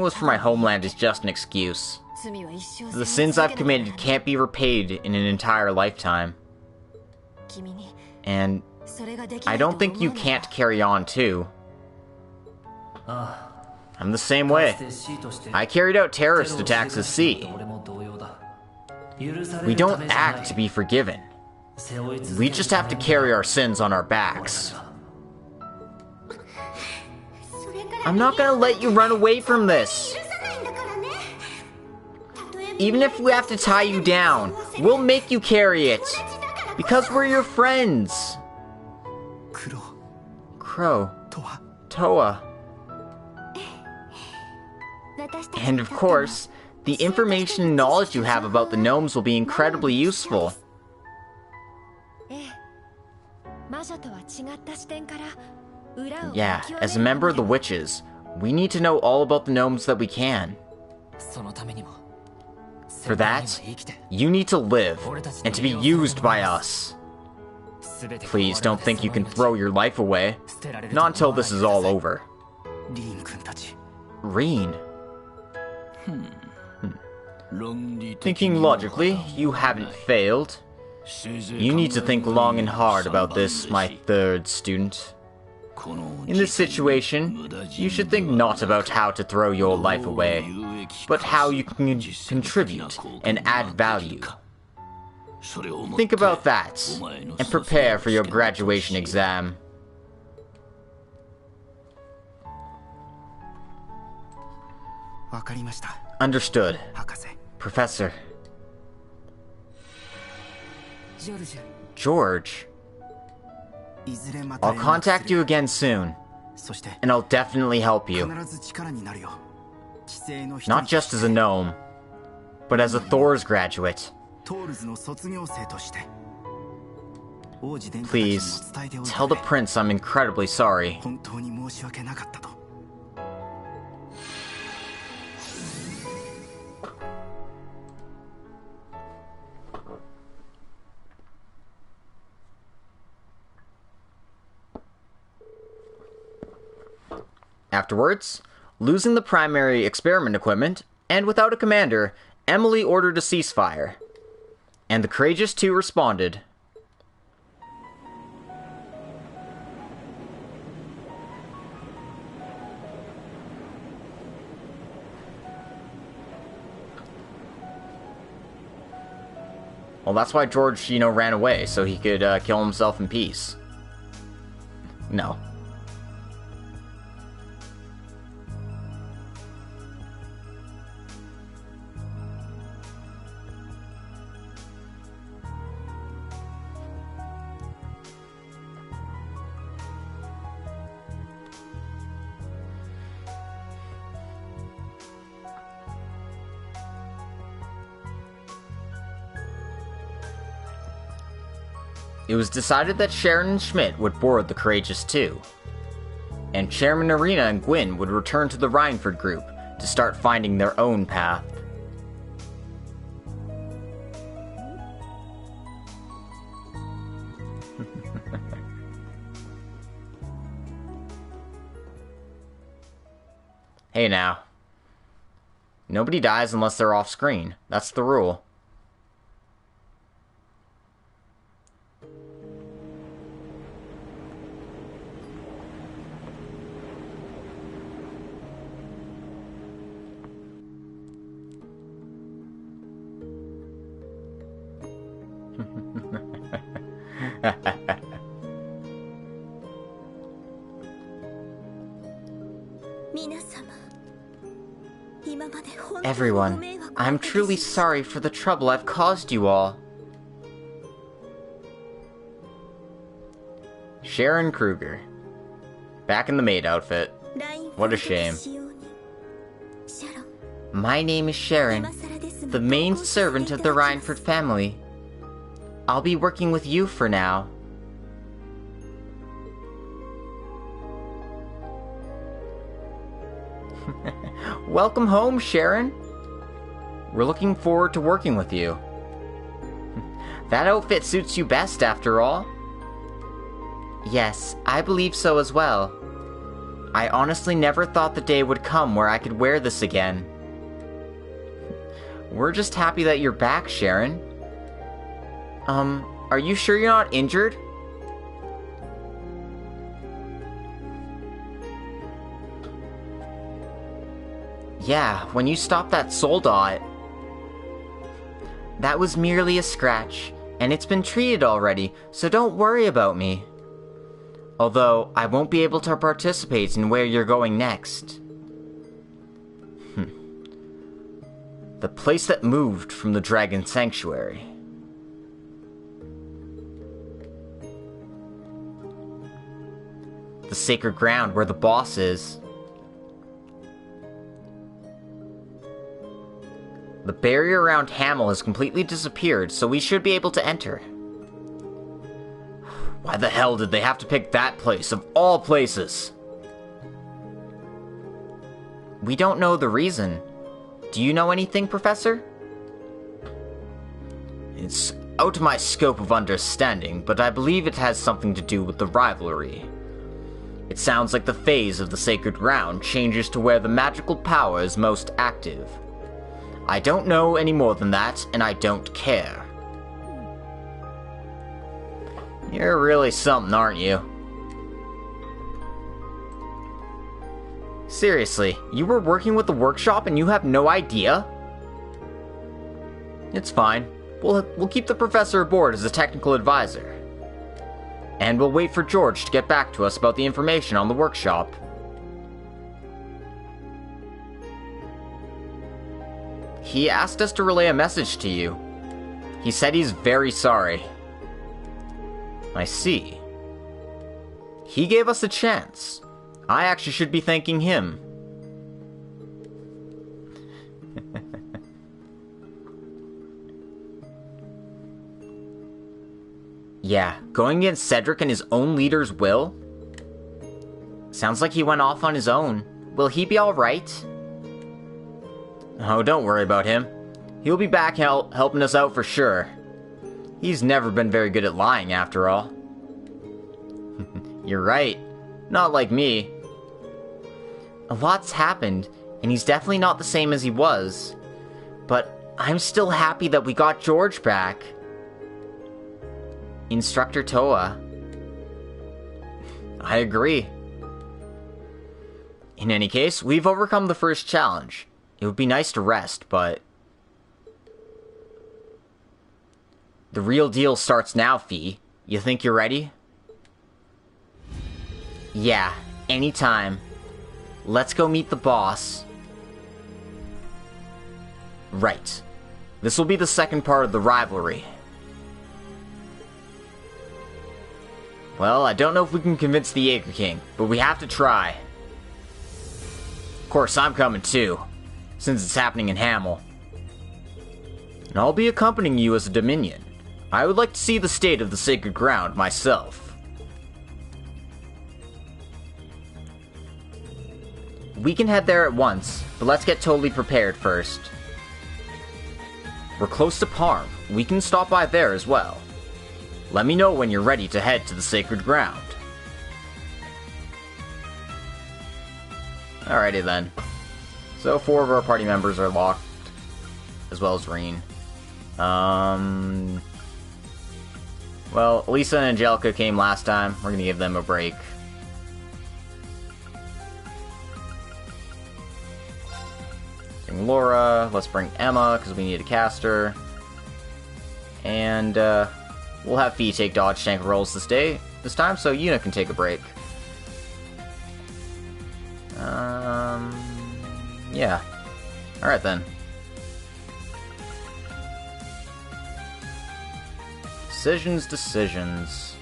was for my homeland is just an excuse. 罪は一生 The sins I've committed can't be repaid in an entire lifetime. 君に And それができな I いと don't think you 思うなら can't carry on too. あ あ I'm the same か way. つて C として I carried out テロを terrorist して attacks くれ at sea. 俺も同様だ。許され We るた don't めじゃない act to be forgiven. 背負い続け We る just た have め to に carry our sins on our backs. それから I'm not gonna let you run away from this. 許さないんだからねたとえ Even if we have to tie you down, we'll make you carry it. Because we're your friends. 黒 Crow, とは Toa, 私たち and of course, the information and knowledge you have about the gnomes will be incredibly useful. ええ魔女とは違った視点から裏を Yeah, 見極める as a member of the witches, we need to know all about the gnomes that we can. そのためにも For that, 先輩にも生きて you need to live and to be used by us. 全て Please don't think you can throw your life away. 捨てられると Not until 思わない this で is くだ all さい over. リーン君たち Reen, 論理的 thinking には logically, you haven't failed. せいぜい You need to 考え think る long and hard 三 about 番 this, 弟子 my third student. この In this situation, you should think not about how to throw your life away, but how you can contribute and add value. Think about that, and prepare for your graduation exam. わかりました Understood, 博士 Professor. ジョルジュ George, いずれまた I'll 連絡す contact る you again soon, そして and I'll definitely help you. 必ず力になるよ知性の一人 Not just as a gnome, but as a Thor's graduate. トールズの卒業生として Please, tell the prince I'm incredibly sorry. 本当に申し訳なかったと。 Afterwards, losing the primary experiment equipment, and without a commander, Emily ordered a ceasefire. And the Courageous Two responded. Well, that's why George, ran away, so he could kill himself in peace. No. It was decided that Sharon and Schmidt would board the Courageous Two, and Chairman Arena and Gwyn would return to the Reinford group to start finding their own path. Hey now. Nobody dies unless they're off screen. That's the rule. Everyone, I'm truly sorry for the trouble I've caused you all. Sharon Kruger. Back in the maid outfit. What a shame. My name is Sharon, the main servant of the Reinford family. I'll be working with you for now. Welcome home, Sharon. We're looking forward to working with you. That outfit suits you best, after all. Yes, I believe so as well. I honestly never thought the day would come where I could wear this again. We're just happy that you're back, Sharon. Are you sure you're not injured? Yeah, when you stopped that soldat. That was merely a scratch, and it's been treated already, so don't worry about me. Although, I won't be able to participate in where you're going next. The place that moved from the Dragon Sanctuary. The sacred ground where the boss is. The barrier around Hamel has completely disappeared, so we should be able to enter. Why the hell did they have to pick that place, of all places? We don't know the reason. Do you know anything, Professor? It's out of my scope of understanding, but I believe it has something to do with the rivalry. It sounds like the phase of the sacred ground changes to where the magical power is most active. I don't know any more than that, and I don't care. You're really something, aren't you? Seriously, you were working with the workshop and you have no idea? It's fine. We'll keep the professor aboard as a technical advisor. And we'll wait for George to get back to us about the information on the workshop. He asked us to relay a message to you. He said he's very sorry. I see. He gave us a chance. I actually should be thanking him. Yeah, going against Cedric and his own leader's will? Sounds like he went off on his own. Will he be alright? Oh, don't worry about him. He'll be back helping us out for sure. He's never been very good at lying, after all. You're right. Not like me. A lot's happened, and he's definitely not the same as he was. But I'm still happy that we got George back. Instructor Toa. I agree. In any case, we've overcome the first challenge. It would be nice to rest, but... The real deal starts now, Fee. You think you're ready? Yeah, anytime. Let's go meet the boss. Right. This will be the second part of the rivalry. Well, I don't know if we can convince the Jaeger King, but we have to try. Of course, I'm coming too, since it's happening in Hamel. And I'll be accompanying you as a Dominion. I would like to see the state of the sacred ground myself. We can head there at once, but let's get totally prepared first. We're close to Parm. We can stop by there as well. Let me know when you're ready to head to the sacred ground. Alrighty then. So 4 of our party members are locked, as well as Reen. Well, Lisa and Angelica came last time. We're gonna give them a break. Bring Laura. Let's bring Emma, because we need to cast her. And, we'll have Fee take dodge tank rolls this time, so Yuna can take a break. Yeah. Alright then. Decisions.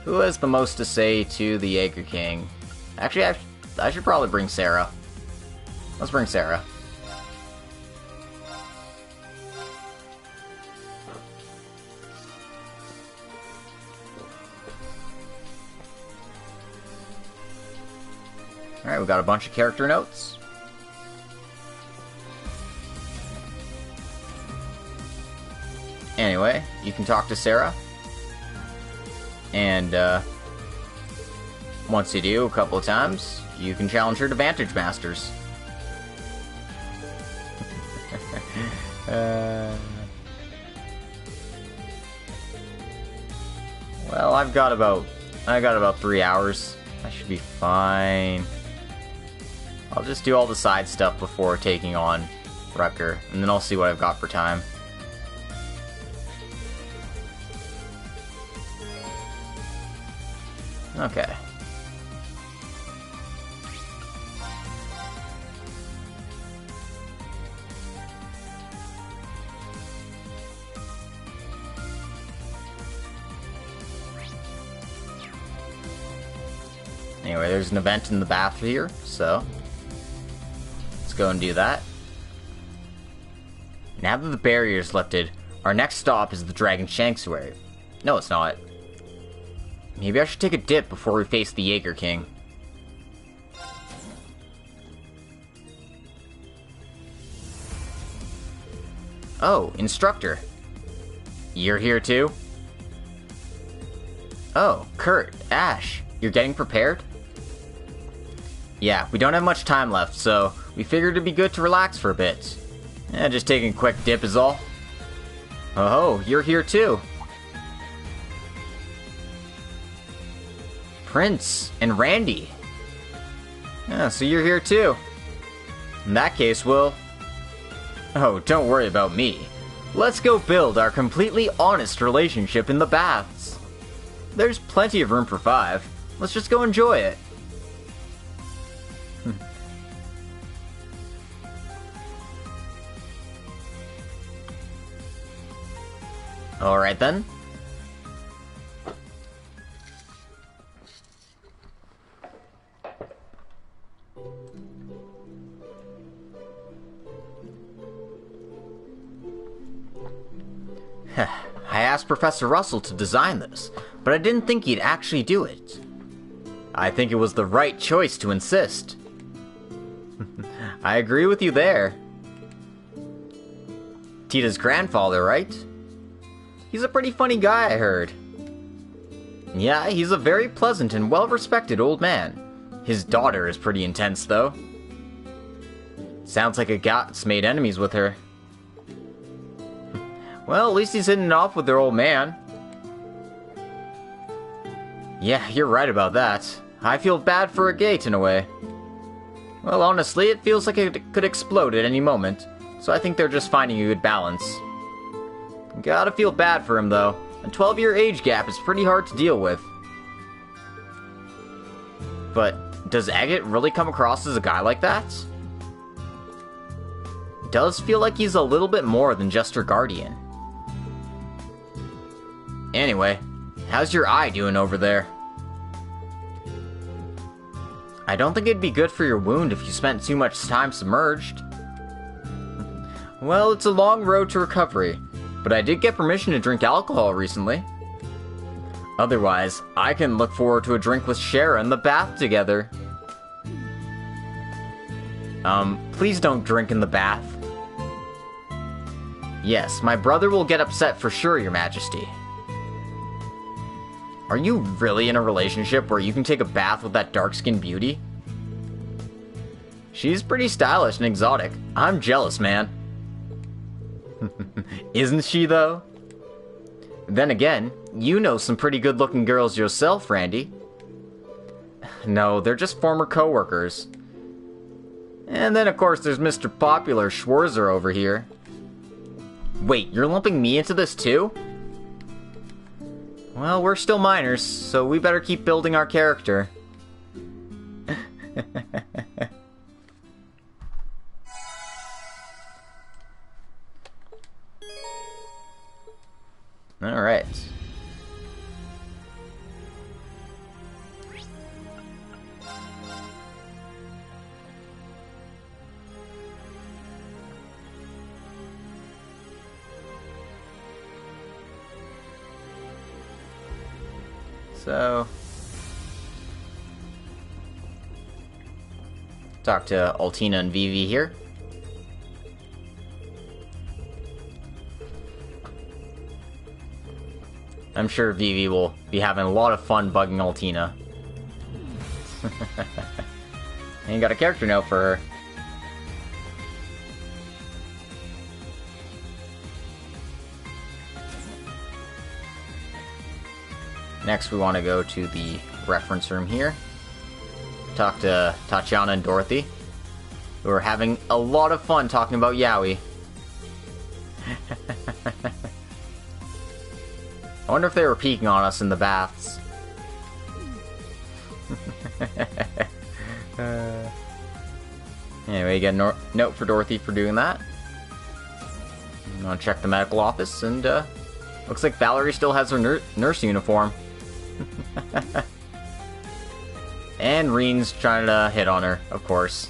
Who has the most to say to the Jaeger King? Actually, I should probably bring Sarah. Let's bring Sarah. Alright, we got a bunch of character notes. Anyway, you can talk to Sarah. And, once you do a couple of times, you can challenge her to Vantage Masters. Well, I've got about 3 hours. I should be fine. I'll just do all the side stuff before taking on Rucker, and then I'll see what I've got for time. Okay. Anyway, there's an event in the bath here, so let's go and do that. Now that the barrier's lifted, our next stop is the Dragon Sanctuary. No, it's not. Maybe I should take a dip before we face the Jaeger King. Oh, Instructor. You're here too? Oh, Kurt, Ash, you're getting prepared? Yeah, we don't have much time left, so we figured it'd be good to relax for a bit. Just taking a quick dip is all. Oh, you're here too. Prince and Randy. Yeah, so you're here too. In that case, we'll... Oh, don't worry about me. Let's go build our completely honest relationship in the baths. There's plenty of room for 5. Let's just go enjoy it. Alright then. I asked Professor Russell to design this, but I didn't think he'd actually do it. I think it was the right choice to insist. I agree with you there. Tita's grandfather, right? He's a pretty funny guy, I heard. Yeah, he's a very pleasant and well-respected old man. His daughter is pretty intense, though. Sounds like a got's made enemies with her. Well, at least he's hitting it off with their old man. Yeah, you're right about that. I feel bad for Agate in a way. Well, honestly, it feels like it could explode at any moment, so I think they're just finding a good balance. Gotta feel bad for him, though. A 12-year age gap is pretty hard to deal with. But does Agate really come across as a guy like that? Does feel like he's a little bit more than just her guardian. Anyway, how's your eye doing over there? I don't think it'd be good for your wound if you spent too much time submerged. Well, it's a long road to recovery, but I did get permission to drink alcohol recently. Otherwise, I can look forward to a drink with Shara in the bath together. Please don't drink in the bath. Yes, my brother will get upset for sure, Your Majesty. Are you really in a relationship where you can take a bath with that dark-skinned beauty? She's pretty stylish and exotic. I'm jealous, man. Isn't she, though? Then again, you know some pretty good-looking girls yourself, Randy. No, they're just former co-workers. And then, of course, there's Mr. Popular Schwarzer over here. Wait, you're lumping me into this, too? Well, we're still minors, so we better keep building our character. Alright. So, talk to Altina and Vivi here. I'm sure Vivi will be having a lot of fun bugging Altina. And you got a character note for her. Next, we want to go to the reference room here. Talk to Tatiana and Dorothy, who are having a lot of fun talking about Yaoi. I wonder if they were peeking on us in the baths. Anyway, you get a note for Dorothy for doing that. I'm gonna check the medical office, and looks like Valerie still has her nurse uniform. And Reen's trying to hit on her, of course.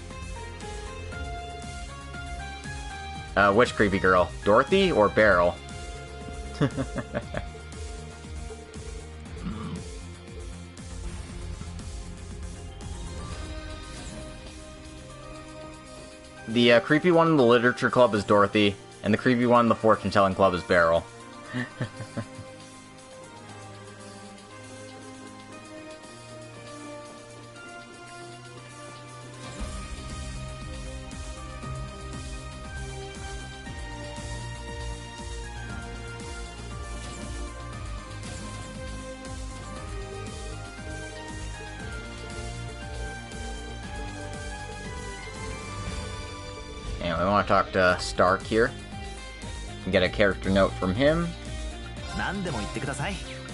Which creepy girl? Dorothy or Beryl? The creepy one in the literature club is Dorothy, and the creepy one in the fortune-telling club is Beryl. Anyway, I want to talk to Stark here. Get a character note from him.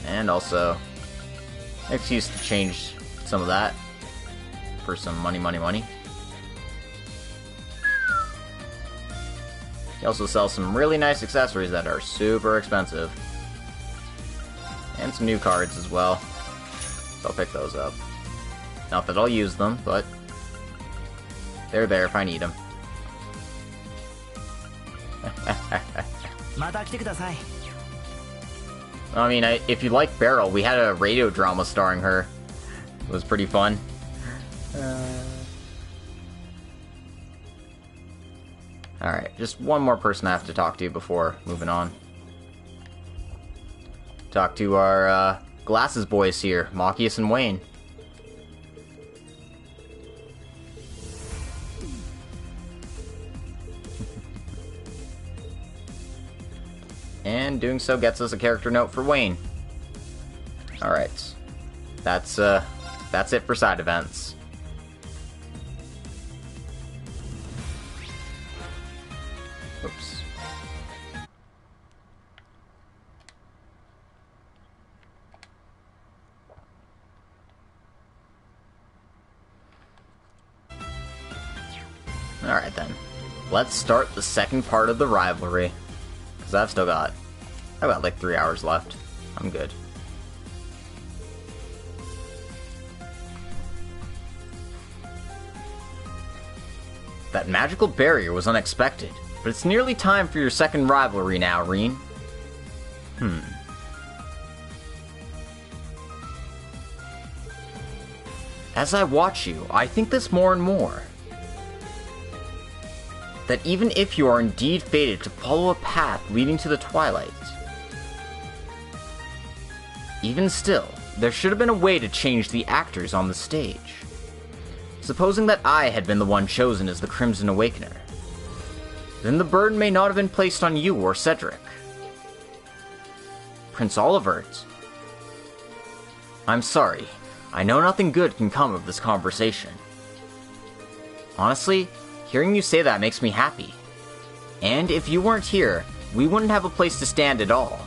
And also, excuse to change some of that for some money. He also sells some really nice accessories that are super expensive. And some new cards as well. So I'll pick those up. Not that I'll use them, but they're there if I need them. I mean, if you like Beryl, we had a radio drama starring her. It was pretty fun. Alright, just one more person I have to talk to before moving on. Talk to our glasses boys here, Machias and Wayne. And doing so gets us a character note for Wayne. Alright. That's it for side events. Oops. Alright then. Let's start the second part of the rivalry. Because I've got like 3 hours left. I'm good. That magical barrier was unexpected, but it's nearly time for your second rivalry now, Reen. As I watch you, I think this more and more. That even if you are indeed fated to follow a path leading to the Twilight, even still, there should have been a way to change the actors on the stage. Supposing that I had been the one chosen as the Crimson Awakener, then the burden may not have been placed on you or Cedric. Prince Olivert, I'm sorry. I know nothing good can come of this conversation. Honestly, hearing you say that makes me happy. And if you weren't here, we wouldn't have a place to stand at all.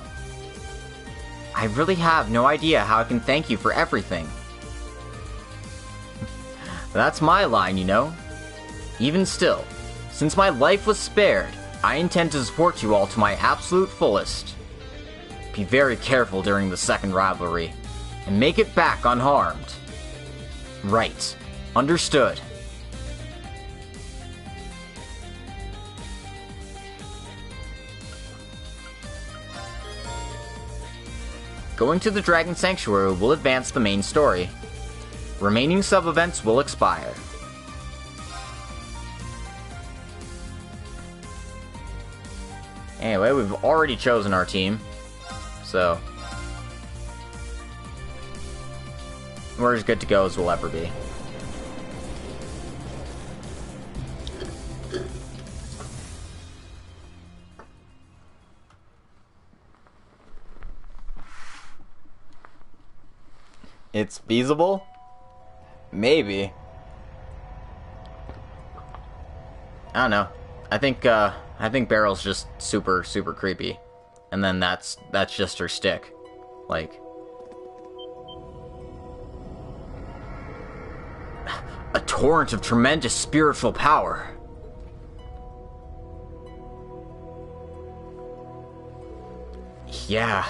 I really have no idea how I can thank you for everything. That's my line, you know. Even still, since my life was spared, I intend to support you all to my absolute fullest. Be very careful during the second rivalry, and make it back unharmed. Right. Understood. Going to the Dragon Sanctuary will advance the main story. Remaining sub-events will expire. Anyway, we've already chosen our team, so we're as good to go as we'll ever be. It's feasible? Maybe. I don't know. I think Beryl's just super creepy. And then that's just her stick. Like, a torrent of tremendous spiritual power. Yeah.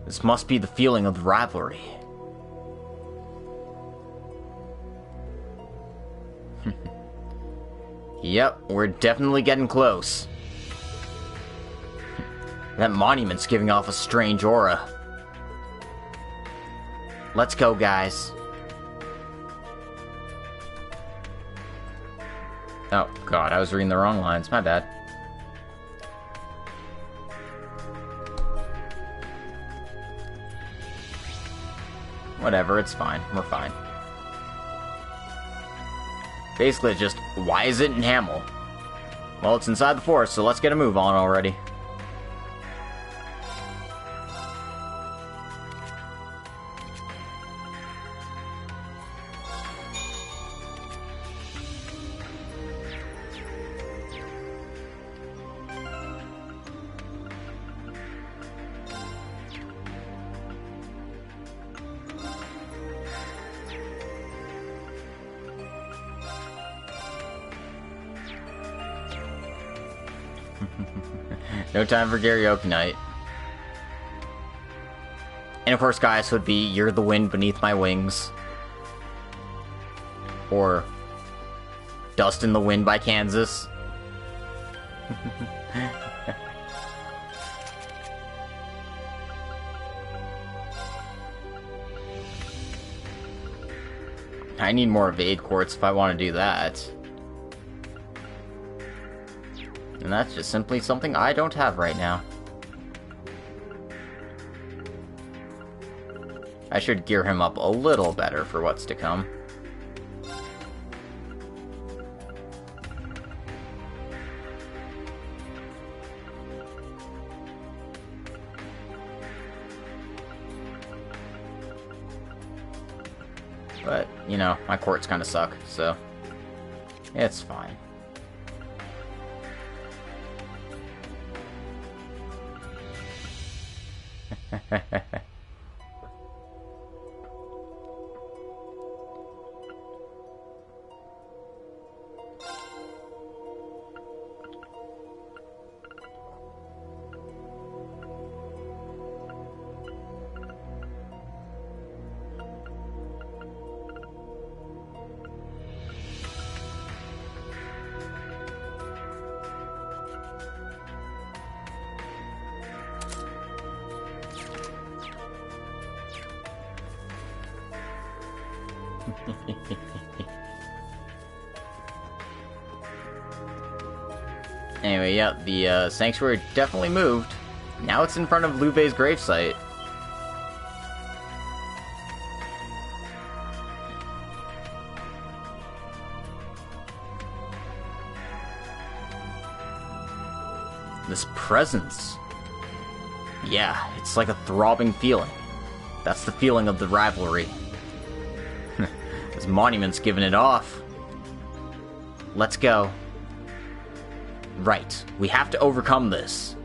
This must be the feeling of the rivalry. Yep, we're definitely getting close. That monument's giving off a strange aura. Let's go, guys. Oh, God, I was reading the wrong lines. My bad. Whatever, it's fine. We're fine. Basically, it's just, why is it in Hamel? Well, it's inside the forest, so let's get a move on already. No time for karaoke night. And of course, guys, would be You're the Wind Beneath My Wings. Or Dust in the Wind by Kansas. I need more evade quartz if I want to do that. And that's just simply something I don't have right now. I should gear him up a little better for what's to come. But, you know, my quartz kind of suck, so it's fine. Anyway, yeah, the sanctuary definitely moved. Now it's in front of Luve's gravesite. This presence. Yeah, it's like a throbbing feeling. That's the feeling of the rivalry. This monument's giving it off. Let's go. Right, we have to overcome this.